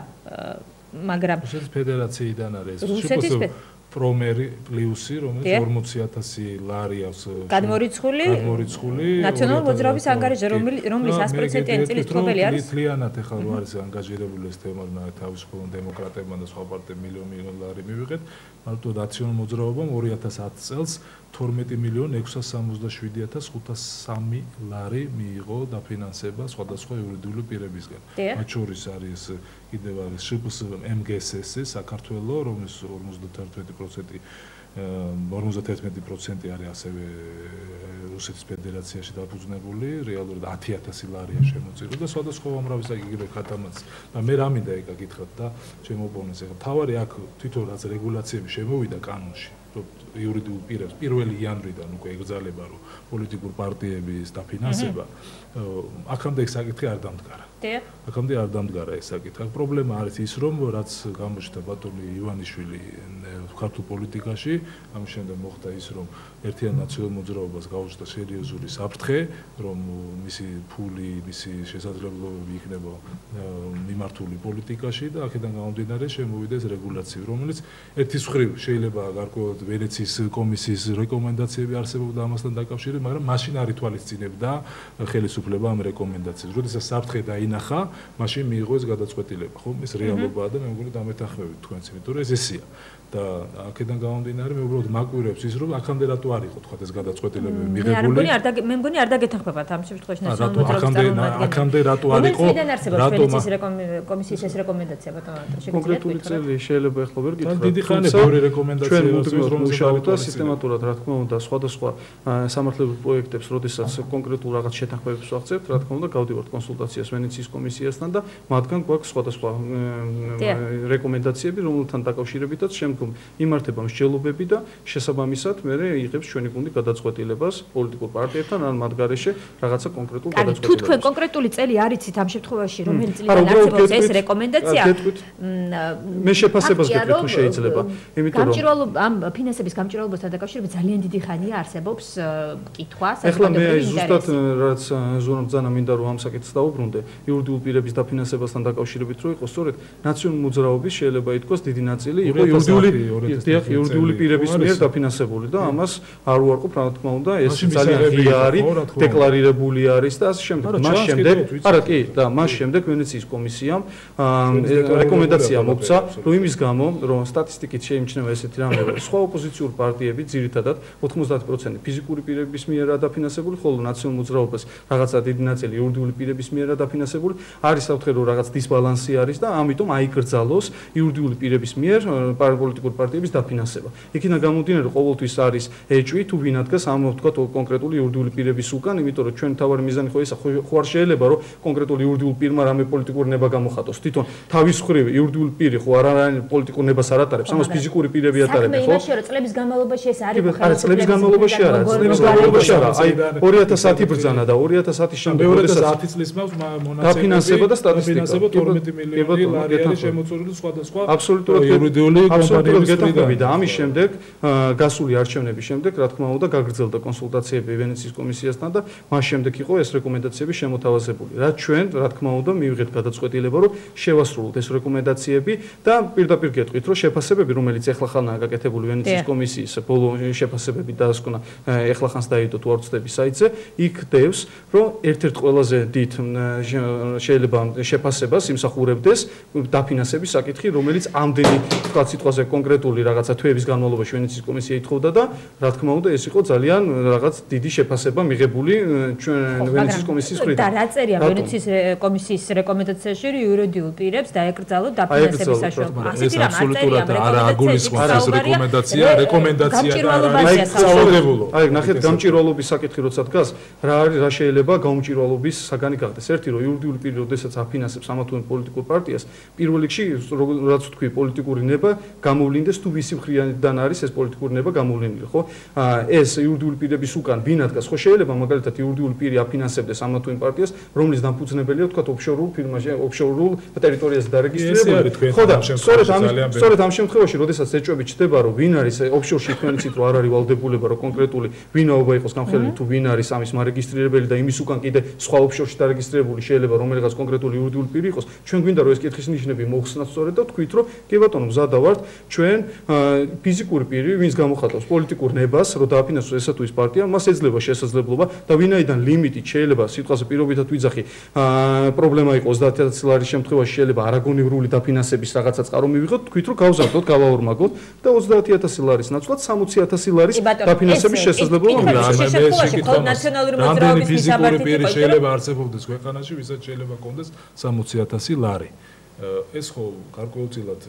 [SPEAKER 1] მაგრამ
[SPEAKER 2] რუსეთის ფედერაციიდან არის. შეფასება პრომერი პლუსი, რომელიც 40000 ლარი აქვს
[SPEAKER 1] გადმორიცხული ნაციონალური მოძრაობის ანგარიში, რომლის 100%-იანი წილის მფლობელი არის.
[SPEAKER 2] მთლიანად ეხლა რო არის ანგარიჟებული ეს თემა, თავისუფალ დემოკრატებმა და სხვა პარტიებმა მილიონ ლარი მივიღეთ, მარტო ნაციონალურ მოძრაობამ 2010 წელს 12.667.503 ლარი მიიღო დაფინანსება სხვადასხვა იურიდიული პირებისგან. მათ შორის არის კიდევ არის შპს MGSS საქართველოს, რომლის 51% არის ასევე რუსეთის ფედერაციაში დაფუძნებული, რეალურად 10000 ლარია შემოწირო და სხვადასხვა უამრავი საკითხი ქათამაც. და მე რა მინდა ეკა გითხრათ და შემოპოვნეს ეხლა თავარი აქ თვითონ რაც რეგულაციები შემოვიდა კანონში, რომ იურიდიულ პირებს 1 იანვრიდან უკვე ეკრძალება, რომ პოლიტიკურ პარტიების დაფინანსება, აქამდე ეს საკითხი არ დამდგარა. აქამდე არ დამდგარა ეს საკითხი. პრობლემა არის ის, რომ რაც გამოჩნდა ბატონი ივანიშვილი ქართულ პოლიტიკაში, ამის შემდეგ მოხდა ის, რომ ერთიან ნაციონალურ მოძრაობას გაუჩნდა სერიოზული საფრთხე, რომ მისი ფული, მისი შესაძლებლობები იქნება მიმართული პოლიტიკაში და აქედან გამომდინარე შემოვიდეს რეგულაცია, რომელიც ერთის მხრივ შეიძლება გარკვეულად ვენეციის კომისიის რეკომენდაციები არსებობდა ამასთან დაკავშირებით, მაგრამ მაშინ არ ითვალისწინებდა ხელისუფლება ამ რეკომენდაციებს. როდესაც საფრთხე დაინახა, მაშინ მიიღო ეს გადაწყვეტილება, ხო? ეს რეალობაა და მე მგონი დამეთანხმებით თქვენც, იმიტომ რომ ეს ესეა. და აქედან გამომდინარე მე უბრალოდ მაკვირებს ის რომ აქამდე რატო არ იყო თქვა ეს გადაწყვეტილებები მიღებული.
[SPEAKER 1] მე მგონი არ დაგეთანხმებათ ამ შემთხვევაში ნაციონალური მოძრაობის
[SPEAKER 2] აქამდე რატო არ იყო?
[SPEAKER 1] რატო კომისიის ეს რეკომენდაცია ბატონო
[SPEAKER 3] კონკრეტული წელი შეიძლება ეხლა ვერ გითხრათ.
[SPEAKER 2] დიდი ხანია ბევრი რეკომენდაცია
[SPEAKER 3] რომ მუშაობდა სისტემატურად რა თქმა უნდა სხვადასხვა სამართლებრივ პროექტებს, როდესაც კონკრეტულ რაღაც შეთანხმებებს ვახცევთ, რა თქმა უნდა გავდივართ კონსულტაციას ვენეციის კომისიასთან და მათგან გვაქვს სხვადასხვა რეკომენდაციები, რომელთან დაკავშირებითაც შემდგომ იმართება მსჯელობები და შესაბამისად მე იღებს ჩვენი გუნდი გადაწყვეტილებას პოლიტიკურ პარტიებთან ან მათ გარეშე რაღაცა კონკრეტულ გადაწყვეტილებას.
[SPEAKER 1] თუ თქვენ კონკრეტული წელი არ იცით ამ შემთხვევაში რომელიც წლიდან არსებობს ეს რეკომენდაცია
[SPEAKER 3] მე შეფასებას გეტყვით თუ შეიძლება. იმიტომ რომ
[SPEAKER 1] ამ ფინანსების გამჭირვალობასთან დაკავშირებით ძალიან დიდი ხანია არსებობს კითხვა
[SPEAKER 3] ეხლა მე ზუსტად რაც ზურამ ძანა მინდა რომ ამ საკითხს დავუბრუნდე იურიდიულ პირების დაფინანსებასთან დაკავშირებით რო იყოს სწორედ ნაციონალური მოძრაობის შეიძლება ითქვას დიდი ნაწილი იყო იურიდიული პირების მიერ დაფინანსებული და ამას არ უარყოფ რა თქმა უნდა ეს ძალიან ღია არის დეკლარირებული არის და ასე შემდეგ მას შემდეგ არა კი და მას შემდეგ ვენეციის კომისიამ რეკომენდაცია მოგცა რომ იმის გამო რომ სტატისტიკით შეიმჩნევა ესეთი რამე რომ სხვა ოპოზიციურ პარტიები ძირითადად 90% ფიზიკური პირების მიერაა დაფინანსებული ხოლო ნაციონალურ მოძრაობას რაღაცა დიდი ნაწილი იურიდიული პირების მიერაა დაფინანსებული არის საფრთხე რომ რაღაც დისბალანსი არის და ამიტომ აიკრძალოს იურიდიული პირების მიერ პოლიტიკურ პარტიების დაფინანსება. იქიდან გამომდინარე ყოველთვის არის ეჭვი თუ ვინ ადგას ამ თქვა კონკრეტული იურიდიული პირების უკან, იმიტომ რომ ჩვენ თავარი მიზანი ხო ისა ხო არ შეიძლება რომ კონკრეტული იურიდიულ პირმა რამე პოლიტიკური ნება გამოხატოს. თვითონ თავის მხრივ იურიდიული პირი ხო არანაირ პოლიტიკურ ნებას არ ატარებს, ამას ფიზიკური პირები ატარებენ, ხო?
[SPEAKER 1] იმაში რომ წლების განმავლობაში ეს არის ხო?
[SPEAKER 3] არა, წლების განმავლობაში არა, წლების განმავლობაში არა. აი 2010 ბრძანა და 2010-ის შემდეგ
[SPEAKER 2] 2010 წლის მაქვს მონაცემები
[SPEAKER 3] დაფინანსება და სტატისტიკა
[SPEAKER 2] 12 მილიონი ლარი არის შემოწურული სხვადასხვა
[SPEAKER 3] აბსოლუტურად
[SPEAKER 2] იურიდიული
[SPEAKER 3] კომპანიების და ამის შემდეგ გასული არჩევნების შემდეგ რა თქმა უნდა გაგრძელდა კონსულტაციები ვენეციის კომისიასთან და მას შემდეგ იყო ეს რეკომენდაციები შემოთავაზებული. რაც ჩვენ რა თქმა უნდა მივიღეთ გადაწყვეტილება რომ შევასრულოთ ეს რეკომენდაციები და პირდაპირ გეტყვით რომ შეფასებები რომელიც ეხლა ხანაა გაკეთებული ვენეციის კომისიის ბოლო შეფასებები დაასკვნა ეხლა ხანს დაიდო თუ არ ვცდები საიტზე იქ დევს რომ ერთ-ერთ ყველაზე დიდ შეიძლება შეფასებას იმსახურებდეს დაფინანსების საკითხი რომელიც ამდენი თქვა სიტყვაზე კონკრეტული რაღაცა თვეების განმავლობაში ვენეციის კომისია ითხოვდა და რა თქმა უნდა ეს იყო ძალიან რაღაც დიდი შეფასება მიღებული ჩვენ ვენეციის კომისიის მხრიდან.
[SPEAKER 1] და რა წერია ვენეციის კომისიის რეკომენდაციაში იურიდიულ პირებს დაეკრძალოთ დაფინანსების საშუალება.
[SPEAKER 2] ასეთი რამ აბსოლუტურად არა აგულისხმობს ეს რეკომენდაცია და არა
[SPEAKER 3] საუბრებულო. აი ნახეთ გამჭირვალობის საკითხი როცა დგას რა არის რა შეიძლება გაუმჭირვალობის საგანი გახდეს. ერთი რომ იურიდიული პირი როდესაც აფინანსებს ამა თუ იმ პოლიტიკურ პარტიას პირველ რიგში რაც თქვი პოლიტიკური ნება გამოვლინდეს თუ ვისი მხრიდან არის ეს პოლიტიკური ნება გამოვლენილი, ხო? ეს იურიდიული პირების უკან ვინ ადგას, ხო შეიძლება მაგალითად იურიდიული პირი აფინანსებდეს ამა თუ იმ პარტიას, რომლის დამფუძნებელია თქვა ოფშორულ ფირმაში, ოფშორულ ტერიტორიაზე დარეგისტრირებული. ხო და სწორედ ამ შემთხვევაში, როდესაც ეჭვები ჩდება, რომ ვინ არის ოფშორში თქვენ იცით რომ არ არის ვალდებულება, რომ კონკრეტული ვინაობა იყოს გამხელილი თუ ვინ არის ამის მარეგისტრირებელი და იმის უკან კიდე სხვა ოფშორში დარეგისტრირებული შეიძლება რომელიღაც კონკრეტული იურიდიული პირი იყოს, ჩვენ გვინდა რომ ეს კითხვის ნიშნები მოხსნათ სწორედ და თქვით რომ კი ბატონო მზადა ვართ ჩვენ ფიზიკური პირი ვინც გამოხატავს პოლიტიკურ ნებას რომ დააფინანსოს ესა თუ ის პარტია მას ეძლევა შესაძლებლობა და ვინაიდან ლიმიტით შეიძლება სიტყვაზე პირობითად ვიძახი პრობლემა იყოს 30000 ლარის შემთხვევაში შეიძლება არაგონივრული დაფინანსების რაღაცა წყარო მივიღოთ თქვით რომ გავზარდოთ გავაორმაგოთ და 30000 ლარის ნაცვლად 60000 ლარის დაფინანსების შესაძლებლობა
[SPEAKER 1] მივიღოთ ნაციონალური მოძრაობის
[SPEAKER 2] ფიზიკური პირი შეიძლება არსებობდეს ქვეყანაში ვისაც შეიძლება კონდეს 60000 ლარი ეს ხო გარკვეულწილად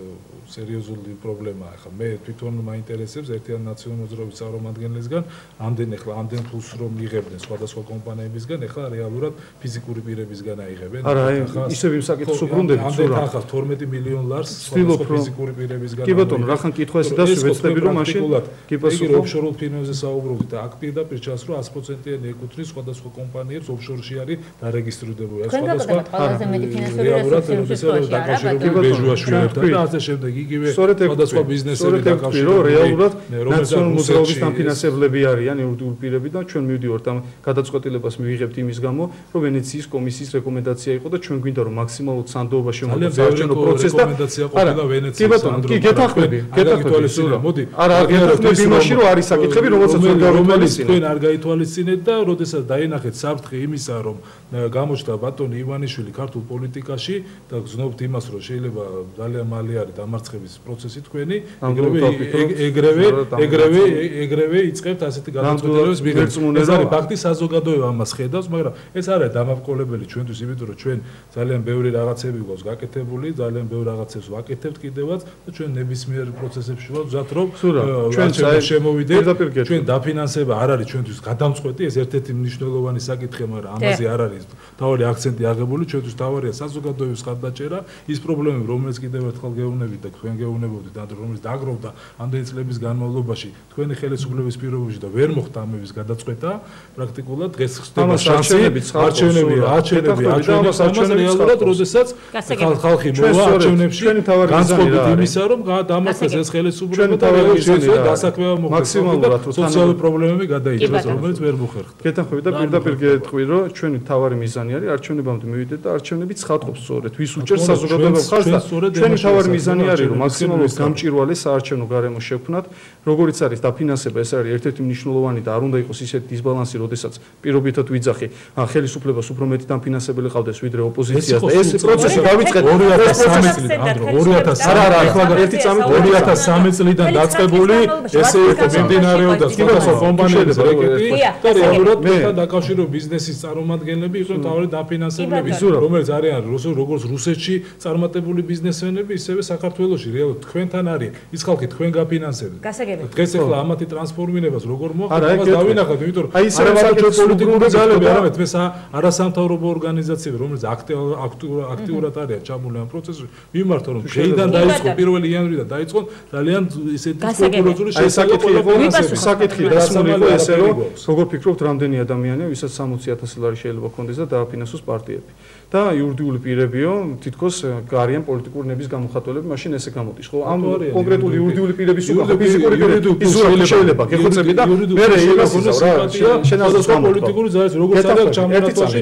[SPEAKER 2] სერიოზული პრობლემაა. ახლა მე თვითონ მაინტერესებს ერთიან ნაციონალურ მოძრაობის წარმომადგენლისგან ამდენ ფულს რომ იღებდნენ სხვადასხვა კომპანიებისგან, ახლა რეალურად ფიზიკური პირებისგან აიღებენ.
[SPEAKER 3] არა, ისევ იმ საკითხს უბრუნდებით,
[SPEAKER 2] სულ ახლა 12 მილიონ ლარს სხვადასხვა ფიზიკური პირებისგან.
[SPEAKER 3] კი ბატონო, რახან კითხვა ესე დასვეცდები რომ მაშინ
[SPEAKER 2] კი პასუხი ოფშორულ ფირმებზე საუბრობთ და აქ პირდაპირ ჩანს რომ 100%-იანი ეკუთვნის სხვადასხვა კომპანიებს ოფშორში არის დარეგისტრირებული.
[SPEAKER 1] სხვადასხვა ყველაზე მეტი ფინანსური რესურსი
[SPEAKER 2] ბეჟუაშვილებთან და ასე შემდეგ იგივე სხვადასხვა ბიზნესები
[SPEAKER 3] დაკავშირებული რეალურად ნაციონალური მოძრაობის დაფინანსებლები არიან იურიდიული პირები და ჩვენ მივდივართ ამ გადაწყვეტილებას მივიღებთ იმის გამო რომ ვენეციის კომისიის რეკომენდაცია იყო და ჩვენ გვინდა რომ მაქსიმალურად სანდოობაში შემოგვიყვანოს საარჩევნო პროცესი და
[SPEAKER 2] რეკომენდაცია ყოფილა ვენეციის
[SPEAKER 3] კი ბატონო კი გეთანხმები მოდი არა გეთანხმები იმაში რომ არის საკითხები რომელსაც ვერ გავითვალისწინებთ
[SPEAKER 2] თქვენ არ გაითვალისწინეთ და როდესაც დაინახეთ საფრთხე იმისა რომ გამოჩნდა ბატონი ივანიშვილი ქართულ პოლიტიკაში და გზნობთ იმას რომ შეიძლება ძალიან მალე არის დამარცხების პროცესი თქვენი ეგრევე იწყებთ ასეთი გადაწყვეტილებების მიღება ეს არის ფაქტი საზოგადოება ამას ხედავს მაგრამ ეს არის დამავკოლებელი ჩვენთვის იმიტომ რომ ჩვენ ძალიან ბევრი რაღაცები გვაქვს გაკეთებული ძალიან ბევრ რაღაცებს ვაკეთებთ კიდევაც და ჩვენ ნებისმიერ პროცესებში ვართ ვზად რომ ჩვენ შემოვიდეთ ჩვენ დაფინანსება არ არის ჩვენთვის გადამწყვეტი ეს ერთ-ერთი მნიშვნელოვანი საკითხია მაგრამ ამაზე არ არის თავი აქცენტი აღებული ჩვენთვის თავარია საზოგადოების ხარდაჭერა ის პრობლემები რომელიც კიდევ ერთხელ გეუბნებით და თქვენ გეუბნებოდით და რომელიც დაგროვდა ამდენი წლების განმავლობაში თქვენი ხელისუფლების პირობებში და ვერ მოხდა ამების გადაწყვეტა პრაქტიკულად დღეს ხდება შანსი არჩევნები რეალურად როდესაც ხალხი მოვა არჩევნებში განსხვავებით იმისა რომ დამარცხეს ეს ხელისუფლება და შეიძლება დასაქმება მოხდეს სოციალური პრობლემები გადაიჭრას რომელიც ვერ მოხერხდა
[SPEAKER 3] გეთანხმებით და პირდაპირ გეტყვი რომ ჩვენი თავარი მიზანი არის არჩევნებამდე მივიდეთ და არჩევნები ცხადყოფს სწორედ ვის უჭერს საზოგადოებას ხარს და ჩვენი თავარი მიზანი არის რომ მაქსიმალურად გამჭირვალე საარჩევნო გარემო შევქმნათ როგორიც არის დაფინანსება ეს არის ერთ-ერთი მნიშვნელოვანი და არ უნდა იყოს ისეთი დისბალანსი როდესაც პირობითად ვიძახი ხელისუფლებას უფრო მეტი დაფინანსებელი ყავდეს ვიდრე ოპოზიციას და ეს პროცესი დავიწყეთ 2013 წლიდან ანდრო
[SPEAKER 2] 2013 წლიდან დაწყებული ესე იყო მიმდინარეობდა სხვადასხვა კომპანიების რეკეტი და რეალურად მეთქა დაკავშირებული ბიზნესის წარმომადგენლები იყვნენ თავი დაფინანსებლები რომელიც არიან როგორც რუსეთში წარმატებული ბიზნესმენები ისევე საქართველოში რეალურად თქვენთან არის ის ხალხი თქვენ გაფინანსებთ დღეს ახლა ამათი ტრანსფორმირებას როგორ მოხდა მას დავინახავთ იმიტომ რომ არა პოლიტიკური ძალები არამედ მე არასამთავრობო ორგანიზაციები რომელიც აქტიურად არიან ჩამული ამ პროცესში მიმართა რომ შეიდან დაიწყო 1 იანვრიდან დაიწყო ძალიან ისეთი სტრუქტურული
[SPEAKER 3] საკითხი დასმული იყო ესე რომ როგორ ფიქრობთ რამდენი ადამიანია ვისაც 60,000 ლარი შეიძლება ქონდეს და დააფინანსოს პარტიები და იურიდიული პირებიო თითქოს არიან პოლიტიკური ნების გამოხატულები მაშინ ესე გამოდის ხო ამ კონკრეტული იურიდიული პირების უკან ფიზიკური პირები შეიძლება გეხოცები და მე იმას შენაზოს პოლიტიკური ძალის როგორც არის ჩამონათვალში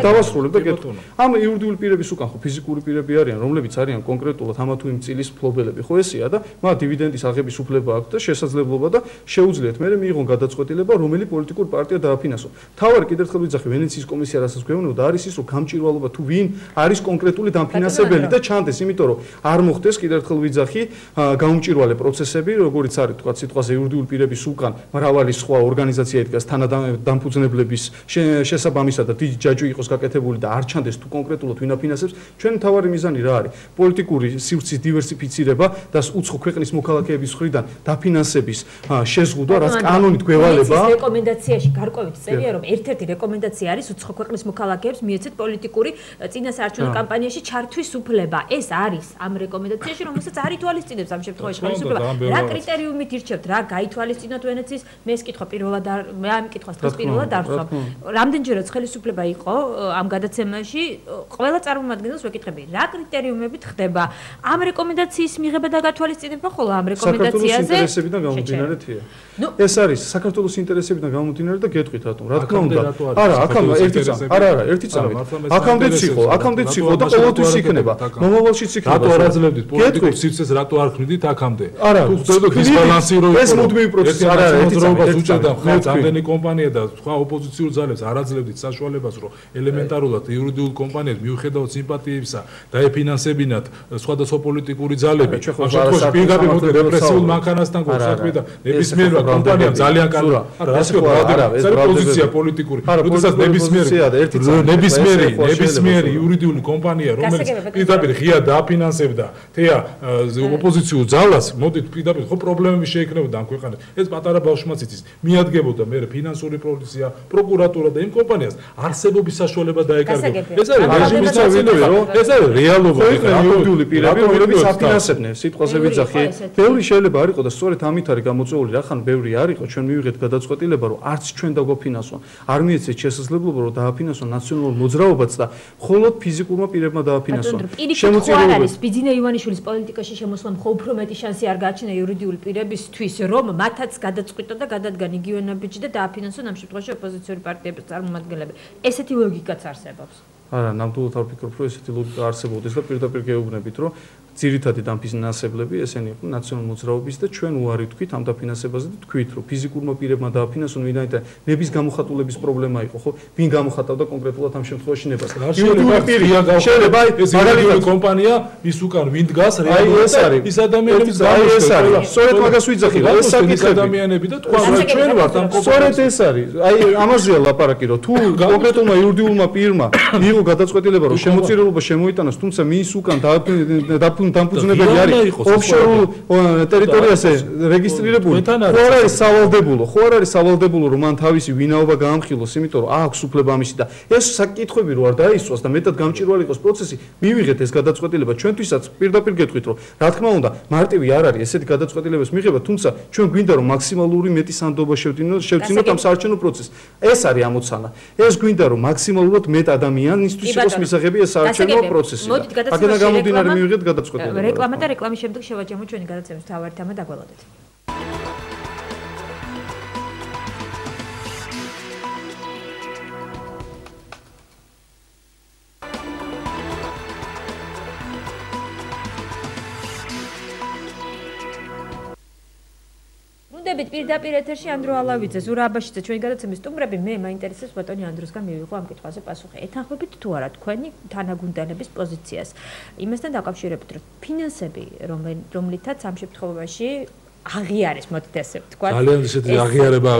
[SPEAKER 3] დავასრულებ და გეტყვი ამ იურიდიული პირების უკან ხო ფიზიკური პირები არიან რომლებიც არიან კონკრეტულად ამა თუ იმ წილის მფლობელები ხო ესეა და მათ დივიდენდის აღების უფლება აქვს და შესაძლებლობა და შეუძლიათ მე მიიღონ გადაწყვეტილება რომელი პოლიტიკური პარტია დააფინანსო თავარი კიდევ ერთხელ ვიძახი ვენეციის კომისია რასაც გვეუბნება არის ის რომ გამჭირვალობა თუ ვინ არის კონკრეტული დამფინანსებელი და ჩანდეს იმიტომ რომ არ მოხდეს კიდევ ერთხელ ვიძახი გაუმჭირვალე პროცესები როგორც არის თქვა სიტყვაზე იურიდიული პირების უკან მრავალი სხვა ორგანიზაცია იდგას თანადამფუძნებლების შესაბამისად და დიდი ჯაჭვი იყოს გაკეთებული და არ ჩანდეს თუ კონკრეტულად ვინ აფინანსებს ჩვენი თავარი მიზანი რა არის პოლიტიკური სივრცის დივერსიფიცირება და უცხო ქვეყნის მოქალაქეების მხრიდან დაფინანსების შეზღუდვა რაც კანონით გვევალება
[SPEAKER 1] რეკომენდაციაში გარკვევით წერია რომ ერთ-ერთი რეკომენდაცია არის უცხო ქვეყნის მოქალაქეებს მიეცეთ პოლიტიკური წინასაარჩევნო კამპანიაში ჩართვის უფლება ეს არის ამ რეკომენდაციაში რომელსაც არ ითვალისწინებს ამ შემთხვევაში ხელისუფლება რა კრიტერიუმით ირჩევთ რა გაითვალისწინოთ ვენეციის მე ეს კითხვა პირველად მე ამ კითხვას დღეს პირველად არ ვსვამ რამდენჯერაც ხელისუფლება იყო ამ გადაცემაში ყველა წარმომადგენელს ვეკითხები რა კრიტერიუმებით ხდება ამ რეკომენდაციის მიღება და გათვალისწინება ხოლო ამ რეკომენდაციაზე
[SPEAKER 3] ინტერესებიდან გამომდინარე თია ეს არის საქართველოს ინტერესებიდან გამომდინარე და გეტყვით რატომ რა თქმა უნდა არა აქამდე ერთი წამით აქამდეც იყო და ყოველთვის იქნება მომავალშიც იქნება
[SPEAKER 2] რატო არ აძლევდით პოლიტიკურ სივრცეს რატო არ ქმნით აქამდე თუ ხდებოდა დისბალანსი რო
[SPEAKER 3] ეს მუდმივი პროცესი არა
[SPEAKER 2] მოძრაობას უჭერდა ხალხს ამდენი კომპანია და სხვა ოპოზიციურ ძალებს არ აძლევდით საშუალებას რომ ელემენტარულად იურიდიულ კომპანიებს მიუხედავად სიმპათიებისა დაეფინანსებინათ სხვადასხვა პოლიტიკური ძალები ამ შემთხვევაში პირდაპირ მოდი რეპრესიულ მანქანასთან გვსაქმე და ნებისმიერ კომპანიამ ძალიან კარგი არა რა თქმა უნდა ეს პოზიცია პოლიტიკური როდესაც ნებისმიერი იურიდიული კომპანია, რომელიც პირდაპირ ღია დააფინანსებდა თეა ოპოზიციურ ძალას, მოდით პირდაპირ ხო პრობლემები შეექმნებოდა ამ ქვეყანაში. ეს პატარა ბავშვმაც იცის. მიადგებოდა მე ფინანსური პოლიცია, პროკურატურა და იმ კომპანიას არსებობის საშუალება დაეკარგა. ეს არის რეჟიმის ნაწილი, რომ ეს არის რეალობა.
[SPEAKER 3] იურიდიული პირები, რომლებიც აფინანსებდნენ, სიტყვაზე ვიძახი. ბევრი შეიძლება არ იყოს და სწორედ ამით არის გამოწვეული რა ხან ბევრი არ იყო, ჩვენ მივიღეთ გადაწყვეტილება, რომ არც ჩვენ დაგვაფინანსო. არ მიეცეთ შესაძლებლობა, რომ დააფინანსო ნაციონალურ მოძრაობაც და მხოლოდ ფიზიკურმა პირებმა დააფინანსო.
[SPEAKER 1] შემოწირულობა არის ბიძინა ივანიშვილის პოლიტიკაში შემოსვლამ ხო უფრო მეტი შანსი არ გააჩინა იურიდიული პირებისთვის, რომ მათაც გადაწყვიტონ და გადადგან იგივე ნაბიჯი და დააფინანსონ ამ შემთხვევაში ოპოზიციური პარტიების წარმომადგენლები. ესეთი ლოგიკაც არსებობს.
[SPEAKER 3] არა, ნამდვილად არ ვფიქრობ, რომ ესეთი ლოგიკა არსებობდეს და პირდაპირ გეუბნებით, რომ ძირითადი დაფინანსებლები ესენი იყვნენ ნაციონალურ მოძრაობის და ჩვენ უარი ვთქვით ამ დაფინანსებაზე და თქვით, რომ ფიზიკურმა პირებმა დააფინანსონ, ვინაიდან ნების გამოხატულების პრობლემა იყო, ხო? ვინ გამოხატავდა კონკრეტულად ამ შემთხვევაში ნებას?
[SPEAKER 2] შეიძლება ეს მაგალითად კომპანია ის უკან ვინ დგას რეალურად ის ადამიანების
[SPEAKER 3] გამოსწორება. სწორედ მაგას ვიძახი, რა ეს საკითხები
[SPEAKER 2] ადამიანები და თქვა რომ ჩვენ ვართ ამ კომპანიაში.
[SPEAKER 3] სწორედ ეს არის. აი ამაზეა ლაპარაკი, რომ თუ კონკრეტულმა იურიდიულმა პირმა მიიღო გადაწყვეტილება, რომ შემოწირულობა შემოიტანოს, თუმცა მის უკან დამფუძნებელი არის ოფშორულ ტერიტორიაზე რეგისტრირებული. ხო არ არის სავალდებულო, რომ მან თავისი ვინაობა გაამხილოს, იმიტომ რომ აქვს უფლება ამისი და ეს საკითხები რო არ დაისვას და მეტად გამჭირველი იყოს პროცესი, მივიღეთ ეს გადაწყვეტილება. ჩვენთვისაც პირდაპირ გეტყვით, რომ რა თქმა უნდა, მარტივი არ არის ესეთი გადაწყვეტილების მიღება, თუმცა ჩვენ გვინდა რომ მაქსიმალური მეტი სანდობა შევძინოთ ამ საარჩევნო პროცესს. ეს არის ამოცანა. ეს გვინდა რომ მაქსიმალურად მეტ ადამიანისთვის იყოს მისაღები ეს საარჩევნო პროცესი. აქედან გამომდინარე მივიღეთ გადაწყვეტილება.
[SPEAKER 1] რეკლამა და რეკლამის შემდეგ შევაჯამოთ ჩვენი გადაცემის მთავარი თემა და გველოდეთ. პირდაპირ ეთერში ანდრო ალავიძე, ზურა აბაშიძე, ჩვენი გადაცემის სტუმრები, მე მაინტერესებს ბატონი ანდროსგან მივიღო ამ კითხვაზე პასუხი. ეთანხმებით თუ არა თქვენი თანაგუნდელების პოზიციას იმასთან დაკავშირებით, რომ ფინანსები, რომლითაც ამ შემთხვევაში აღიარეს, მოდით ესე ვთქვა.
[SPEAKER 2] ძალიან ისეთი აღიარება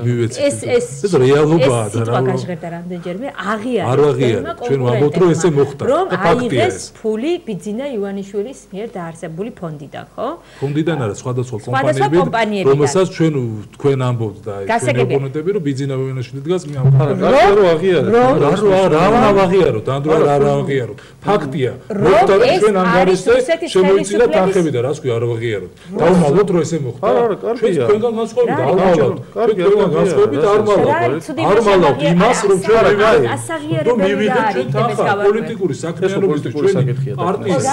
[SPEAKER 2] მივეცით. ეს რეალობაა და რა.
[SPEAKER 1] გაჟღერდა რამდენჯერმე აღიარეს.
[SPEAKER 2] არ აღიარეს. ჩვენ ვამბობთ, რომ ესე მოხდა.
[SPEAKER 1] რომ აიღეს ფული ბიძინა ივანიშვილის მიერ დაარსებული ფონდიდან, ხო?
[SPEAKER 2] ფონდიდან არა, სხვადასხვა კომპანიები, რომელსაც ჩვენ თქვენ ამბობთ და ჩვენ ოპონენტები, რომ ბიძინა ივანიშვილი დგას მე ამ
[SPEAKER 3] ფონდიდან. რა აღიარეთ?
[SPEAKER 2] რა აღიაროთ? ანდრო რა აღიაროთ? ფაქტია, რომ ჩვენ ანგარიშზე შემოიწირა თანხები და რას ქვია არ აღიაროთ. დავუმალოთ რომ ეს მოხდა. ჩვენ თქვენგან განსხვავებით არ მალავთ. თქვენგან განსხვავებით არ მალავთ. არ მალავთ იმას, რომ ჩვენ რომ მივიღეთ ჩვენ თანხა პოლიტიკური საქმიანობისთვის ჩვენი პარტიის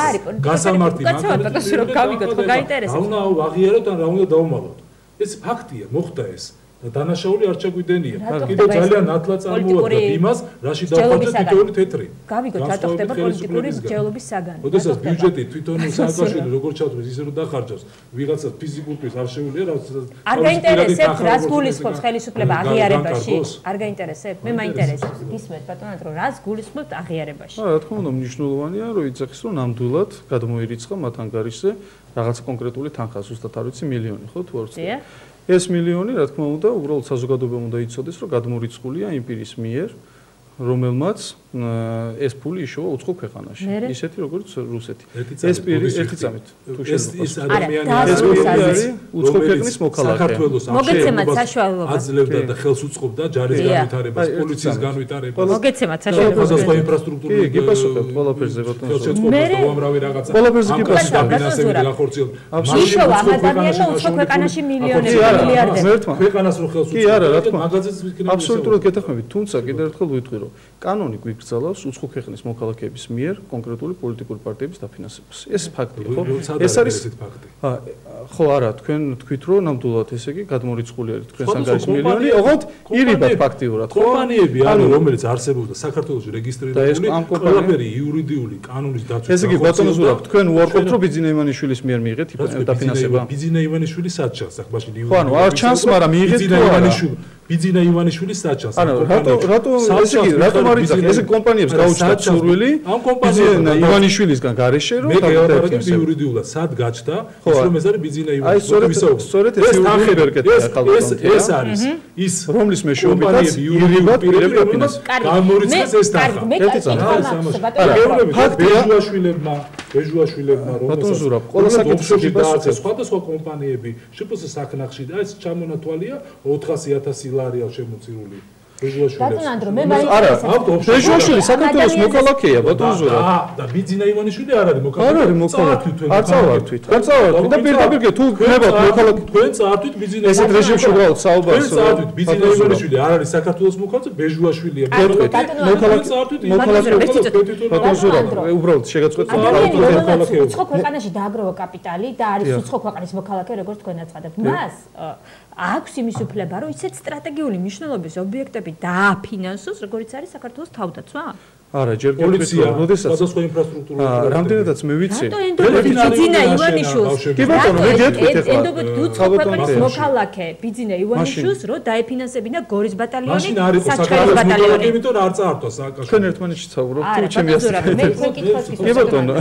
[SPEAKER 2] გასამართი
[SPEAKER 1] მაგალითად რომ გავიგოთ, ხო გაინტერესებს.
[SPEAKER 2] რა უნდა აღიაროთ ან რა უნდა დავუმალოთ. ეს ფაქტია, მოხდა ეს. დანაშაული არ ჩაგვიდენია. კიდევ ძალიან ნათლად წარმოადგენთ იმას, რაში დავხარჯეთ თითოეული თეთრი.
[SPEAKER 1] გავიგოთ, რატო ხდება პოლიტიკური მსჯელობის საგანი.
[SPEAKER 2] ოდესაც ბიუჯეტი თვითონ სააკაშვილი როგორ ჩათვლის, ისე რომ დახარჯავს, ვიღაცა ფიზიკურ პირს არ შეუძლია რა.
[SPEAKER 1] არ გაინტერესებს, რას გულისხმობს ხელისუფლება აღიარებაში? არ გაინტერესებს? მე მაინტერესებს. გისმენთ ბატონო, რომ რას გულისხმობთ აღიარებაში?
[SPEAKER 3] რა თქმა უნდა, მნიშვნელოვანია, რომ იცახის, რომ ნამდვილად გადმოირიცხა მათ ანგარიშზე რაღაცა კონკრეტული თანხა, ზუსტად არ ვიცი, მილიონი, ხო თუ არ ვიცი. ეს მილიონი, რა თქმა უნდა, უბრალოდ საზოგადოებამ უნდა იცოდეს, რომ გადმორიცხულია იმ პირის მიერ, რომელმაც ეს ფული იშოვა უცხო ქვეყანაში. ისეთი როგორც რუსეთი. ეს პირი ერთი წამით. თუ შეიძლება.
[SPEAKER 2] ეს ადამიანი
[SPEAKER 3] უცხო ქვეყნის მოქალაქე.
[SPEAKER 2] საქართველოს
[SPEAKER 1] მოგეცემათ საშუალებას.
[SPEAKER 2] აძლევდა და ხელს უწყობდა ჯარის განვითარებას, პოლიციის განვითარებას.
[SPEAKER 1] მოგეცემათ საშუალებას.
[SPEAKER 2] სხვადასხვა ინფრასტრუქტურული
[SPEAKER 3] გიპასუხეთ ყველაფერზე ბატონო.
[SPEAKER 2] შეწყობოდა უამრავი რაღაცა.
[SPEAKER 3] ყველაფერზე გიპასუხეთ.
[SPEAKER 2] დაფინანსებით გახორციელდა.
[SPEAKER 1] იშოვა ამ ადამიანმა უცხო ქვეყანაში მილიონები, მილიარდები.
[SPEAKER 2] ქვეყანას რო ხელს
[SPEAKER 3] უწყობდა. კი არა, რა თქმა უნდა.
[SPEAKER 2] მაგაზეც ვიქნები.
[SPEAKER 3] აბსოლუტურად გეთანხმებით, თუმცა კიდევ ერთხელ ვიტყვი, რომ კანონი გვიგრძელავს უცხო ქვეყნის მოქალაქეების მიერ კონკრეტული პოლიტიკური პარტიების დაფინანსებას. ეს ფაქტია, ხო? ეს არის
[SPEAKER 2] ფაქტი.
[SPEAKER 3] ხო, არა, თქვენ თქვით, რომ ნამდვილად ესე იგი გადმორიცხული არის თქვენს ანგარიშში მილიონი, ოღონდ ირიბად ფაქტიურად, ხო?
[SPEAKER 2] კომპანიები არის, რომელიც არსებობდა საქართველოში რეგისტრირებული, ყველაფერი იურიდიული კანონის დაცვა.
[SPEAKER 3] ესე იგი, ბატონო ზურაბ, თქვენ უარყოფთ, რომ ბიძინა ივანიშვილის მიერ მიიღეთ დაფინანსება?
[SPEAKER 2] ბიძინა ივანიშვილი სად ჩანს, ახლა მაშინ
[SPEAKER 3] ხო, ანუ არ ჩანს, მაგრამ მიიღეთ თუ არა?
[SPEAKER 2] ბიძინა ივანიშვილის საჩას.
[SPEAKER 3] რატომ არ იძახი? ეს კომპანიებს გაუჩნდათ სურვილი ბიძინა ივანიშვილისგან გარეშე რომ
[SPEAKER 2] მე იურიდიულად სად გაჩნდა ის რომ ეს არის ბიძინა ივანიშვილი.
[SPEAKER 3] სწორედ ეს ეს არის ის რომლის მეშვეობითაც ირიბად პირები აფინანს.
[SPEAKER 2] გამორიცხეს ეს თანხა.
[SPEAKER 3] ფაქტია
[SPEAKER 2] ბეჟუაშვილებმა
[SPEAKER 3] რომელსაც ყველა საკითხი
[SPEAKER 2] დაარჩეს სხვადასხვა კომპანიები შპს საქნახში და ეს ჩამონათვალია 400,000 ლარია შემოცირული
[SPEAKER 1] ბატონო მე მაინტერესებს
[SPEAKER 3] ბეჟუაშვილი საქართველოს მოქალაქეა ბატონო
[SPEAKER 2] და ბიძინა ივანიშვილი არ არის
[SPEAKER 3] მოქალაქე არ წავართვით და პირდაპირ თუ გნებავთ მოქალაქე
[SPEAKER 2] თქვენ წავართვით ბიძინა
[SPEAKER 3] ესეთ რეჟიმში უბრალოდ საუბარს
[SPEAKER 2] ბიძინა ივანიშვილი არ არის საქართველოს მოქალაქე ბეჟუაშვილია
[SPEAKER 3] ბატონო უბრალოდ შეგაწყვეტ
[SPEAKER 1] უცხო ქვეყანაში დააგროვა კაპიტალი და არის უცხო ქვეყნის მოქალაქე როგორც თქვენ აცხადებთ მას აქვს იმის უფლება რომ ისეთ სტრატეგიული მნიშვნელობის ობიექტები დააფინანსოს როგორც არის საქართველოს თავდაცვა?
[SPEAKER 3] არა, ჯერ
[SPEAKER 2] პოლიცია, სხვადასხვა ინფრასტრუქტურული
[SPEAKER 3] რამდენადაც მე ვიცი.
[SPEAKER 1] ბიძინა ივანიშვილს.
[SPEAKER 3] კი ბატონო, მე გეტყვით ახლა.
[SPEAKER 1] ენდობთ უცხო ქვეყნის მოქალაქე ბიძინა ივანიშვილს რომ დაეფინანსებინა გორის ბატალიონი, საჩხერის ბატალიონი.
[SPEAKER 2] იმიტომ რომ არ წაართვა სააკაშვილი.
[SPEAKER 3] ჩვენ ერთმანეთში ცხოვრობთ, თუ ჩემი
[SPEAKER 1] ასეთი. მე თქვენ კითხავს
[SPEAKER 3] კი ბატონო.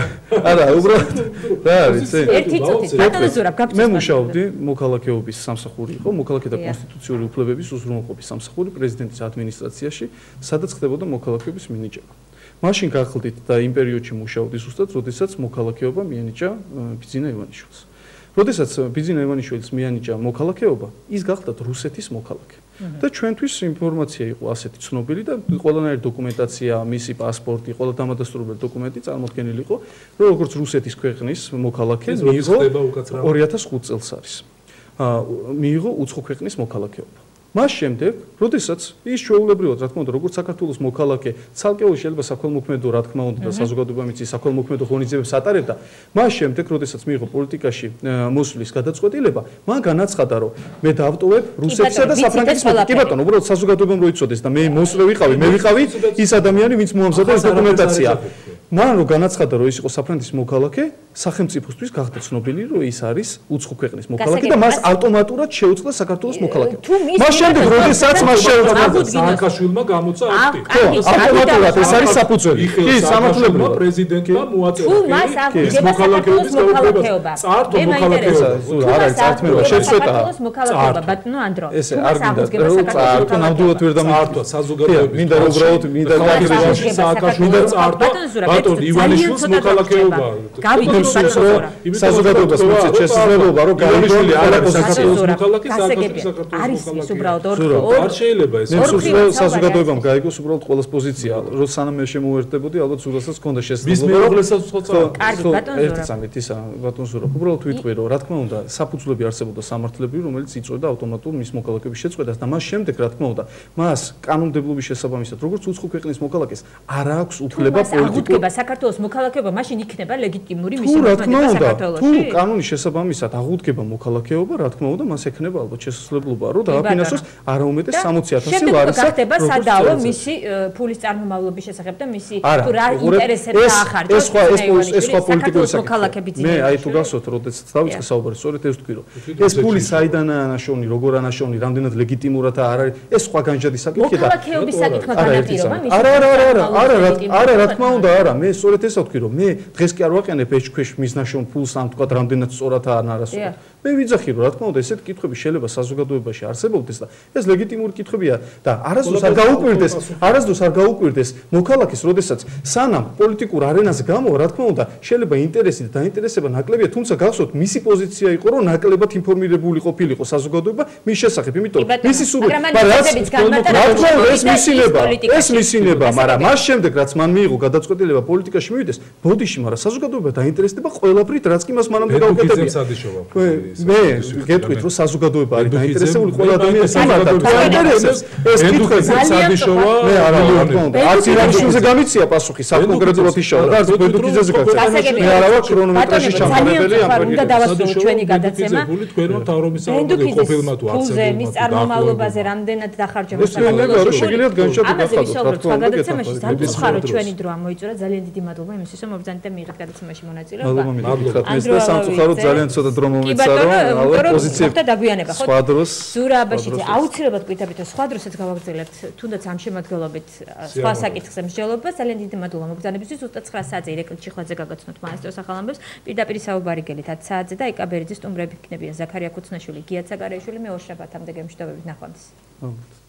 [SPEAKER 3] არა, უბრალოდ რა არის ეს?
[SPEAKER 1] ერთი წუთი. ბატონო ზურაბ, გაფრთხილდა.
[SPEAKER 3] მე მუშაობდი მოქალაქეობის სამსახური იყო, მოქალაქეთა კონსტიტუციური უფლებების უზრუნველყოფის სამსახური პრეზიდენტის ადმინისტრაციაში, სადაც ხდებოდა მოქალაქეობის მინიჭება. მაშინ გახლდით და იმ პერიოდში მუშაობდი ზუსტად, როდესაც მოქალაქეობა მიენიჭა ბიძინა ივანიშვილს. როდესაც ბიძინა ივანიშვილს მიენიჭა მოქალაქეობა, ის გახლდათ რუსეთის მოქალაქე. და ჩვენთვის ინფორმაცია იყო ასეთი ცნობილი და ყველანაირი დოკუმენტაცია, მისი პასპორტი, ყველა დამადასტურებელი დოკუმენტი წარმოქმნილი იყო, რომ როგორც რუსეთის ქვეყნის მოქალაქე მიიღო 2005 წელს არის. მიიღო უცხო ქვეყნის მოქალაქეობა. მას შემდეგ, როდესაც ის ჩვეულებრივად, რა თქმა უნდა, როგორც საქართველოს მოქალაქე, ცალკეულ შეიძლება საქველმოქმედო, რა თქმა უნდა, და საზოგადოება მიწის საქველმოქმედო ღონისძიებებს ატარებდა, მას შემდეგ, როდესაც მიიღო პოლიტიკაში მოსვლის გადაწყვეტილება, მან განაცხადა, რომ მე დავტოვებ რუსეთსა და საფრანგეთის კი ბატონო, უბრალოდ საზოგადოებამ რო იცოდეს და მე მოსვლე ვიყავი, მე ვიყავი ის ადამიანი, ვინც მოამზადა ეს დოკუმენტაცია. მან რო განაცხადა, რომ ის იყო საფრანგეთის მოქალაქე, სახელმწიფოსთვის გახდა ცნობილი, რომ ის არის უცხო ქვეყნის მოქალაქე და მას ავტომატურად შეუწყდა საქართველოს მოქალაქე. მას შემდეგ, როდესაც მას შეუწყდა
[SPEAKER 2] სააკაშვილმა გამოცა აქტი.
[SPEAKER 3] ავტომატურად ეს არის საფუძველი.
[SPEAKER 2] კი, სამართლებრივად პრეზიდენტმა მოაწოდა
[SPEAKER 1] ის მოქალაქეობის გაუქმება.
[SPEAKER 2] წართო მოქალაქეობა.
[SPEAKER 3] არ არის წართმევა, შეცვეტა.
[SPEAKER 1] მოქალაქეობა ბატონო ანდრო.
[SPEAKER 3] ეს არ გინდა წართო ნამდვილად ვერ
[SPEAKER 2] დამართვა საზოგადოების.
[SPEAKER 3] მინდა რომ უბრალოდ მინდა
[SPEAKER 2] სააკაშვილმა წართო ბატონ ივანიშვილის მოქალაქეობა.
[SPEAKER 1] გავიგე
[SPEAKER 3] საზოგადოებას მოცეთ შესაძლებლობა რომ
[SPEAKER 2] გაიშვილი არ არის საქართველოს მოქალაქე საქართველოს
[SPEAKER 1] არის ის უბრალოდ
[SPEAKER 2] არ შეიძლება ეს
[SPEAKER 3] საზოგადოებამ გაიგოს უბრალოდ ყოველს პოზიცია რომ სანამ მე შემოერთდებოდი ალბათ სულასაც ჰქონდა შესაძლებლობა
[SPEAKER 2] მის მეუღლესაც უცხოა
[SPEAKER 1] კარგი ბატონ ზურაბ
[SPEAKER 3] ერთსამით ისა ბატონ ზურაბ უბრალოდ ვიტყვი რომ რა თქმა უნდა საფუძვლები არსებობდა სამართლებრივი რომელიც იწვევდა ავტომატურ მის მოქალაქეობის შეწყვეტას და მას შემდეგ რა თქმა უნდა მას კანონმდებლობის შესაბამისად როგორც უცხო ქვეყნის მოქალაქეს არ აქვს უფლება პოლიტიკურ
[SPEAKER 1] საქართველოს მოქალაქეობა მაშინ იქნება ლეგიტიმური
[SPEAKER 3] თუ რა თქმა უნდა თუ კანონის შესაბამისად აღუდგება მოქალაქეობა რა თქმა უნდა მას ექნება ალბათ შესაძლებლობა რომ დააფინანსოს არაუმეტეს 60,000 ლარისა
[SPEAKER 1] გახდება სადავო მისი ფულის წარმომავლობის შესახებ და მისი თუ რა ინტერესებს დაახარჯოს
[SPEAKER 3] ეს სხვა პოლიტიკური საკითხია მე აი თუ გახსოვთ როდესაც დავიწყე საუბარი სწორედ ეს ვთქვი რომ ეს ფული საიდანაა ნაშოვნი როგორ ანაშოვნი რამდენად ლეგიტიმურადა არ არის ეს სხვა განჯადის საკითხია და
[SPEAKER 1] მოქალაქეობის საკითხმა განაპირობა მისი
[SPEAKER 3] არა რა თქმა უნდა არა მე სწორედ ესა ვთქვი რომ მე დღეს კი არ ვაყენებ ეჭქვეშ მის ნაშოვნ ფულს ან თქვა რამდენად სწორადაა ან არასწორად მე ვიძახი რომ რა თქმა უნდა ესეთ კითხვები შეიძლება საზოგადოებაში არსებობდეს და ეს ლეგიტიმური კითხვებია და არასდროს არ გაუკვირდეს მოქალაქეს როდესაც სანამ პოლიტიკურ არენაზე გამოვა რა თქმა უნდა შეიძლება ინტერესი და დაინტერესება ნაკლებია თუმცა გახსოვთ მისი პოზიცია იყო რომ ნაკლებად ინფორმირებული ყოფილიყო საზოგადოება მის შესახებ იმიტომ მისი სურვილი ეს მისინება მაგრამ მას შემდეგ რაც მან მიიღო გადაწყვეტილება პოლიტიკაში მივიდეს ბოდიში მაგრამ საზოგადოება დაინტერესდება ყველაფრით რაც კი მას მანამდე გაუკეთებია მე გეტყვით რომ საზოგადოება არის დაინტერესებული ყველა ადამიანის მიმართ დაინტერესებს ეს კითხვები სადიშოვა მე არა რა თქმა უნდა არც ირანიშვილზე გამიცია პასუხი საკონკრეტულად ისაუბრა და არც ბედუქიძეზე გაქცა მე არა ვარ ქრონომეტრაჟის ჩამონებელი ამ
[SPEAKER 1] უნდა დავასრულოთ ჩვენი გადაცემა
[SPEAKER 2] თქვენო თავრობის საუბარი ყოფილმა თუ არც
[SPEAKER 1] მის წარმომავლობაზე რამდენად დახარჯება
[SPEAKER 3] საქართველოს შეგიძლიათ განშადოთ
[SPEAKER 1] რა თქმა უნდა გადაცემაში სამწუხაროდ ჩვენი დრო ამოიწურა ძალიან დიდი მადლობა იმისთვის რომ მობრძანეთ და მიიღეთ გადაცემაში მონაწილეობა
[SPEAKER 3] მადლობა მიდიხართ მე და სამწუხაროდ ძალიან ცოტა დრო მომეცა და
[SPEAKER 1] პოზიციები დაგვიანება ხო?
[SPEAKER 3] სხვა დროს
[SPEAKER 1] ზურა აბაშიძე აუცილებლად გვიტებით რომ სხვა დროსაც გავაგრძელებთ თუნდაც ამ შემოადგენლობით სხვა საკითხზე მსჯელობას ძალიან დიდი მადლობა მოგზაურობისთვის ზუსტად 9 საათზე ირეკლი ჩიხლაძე გაგაცნოთ მაესტროს ახალამბებს პირდაპირ საუბარი გელით 10 საათზე და იკაბერიძის სტუმრები იქნებიან ზაქარია ქუცნაშვილი გია ცაგარეიშვილი მე ორშაბათამდე გემშვიდობებით ნახვამდის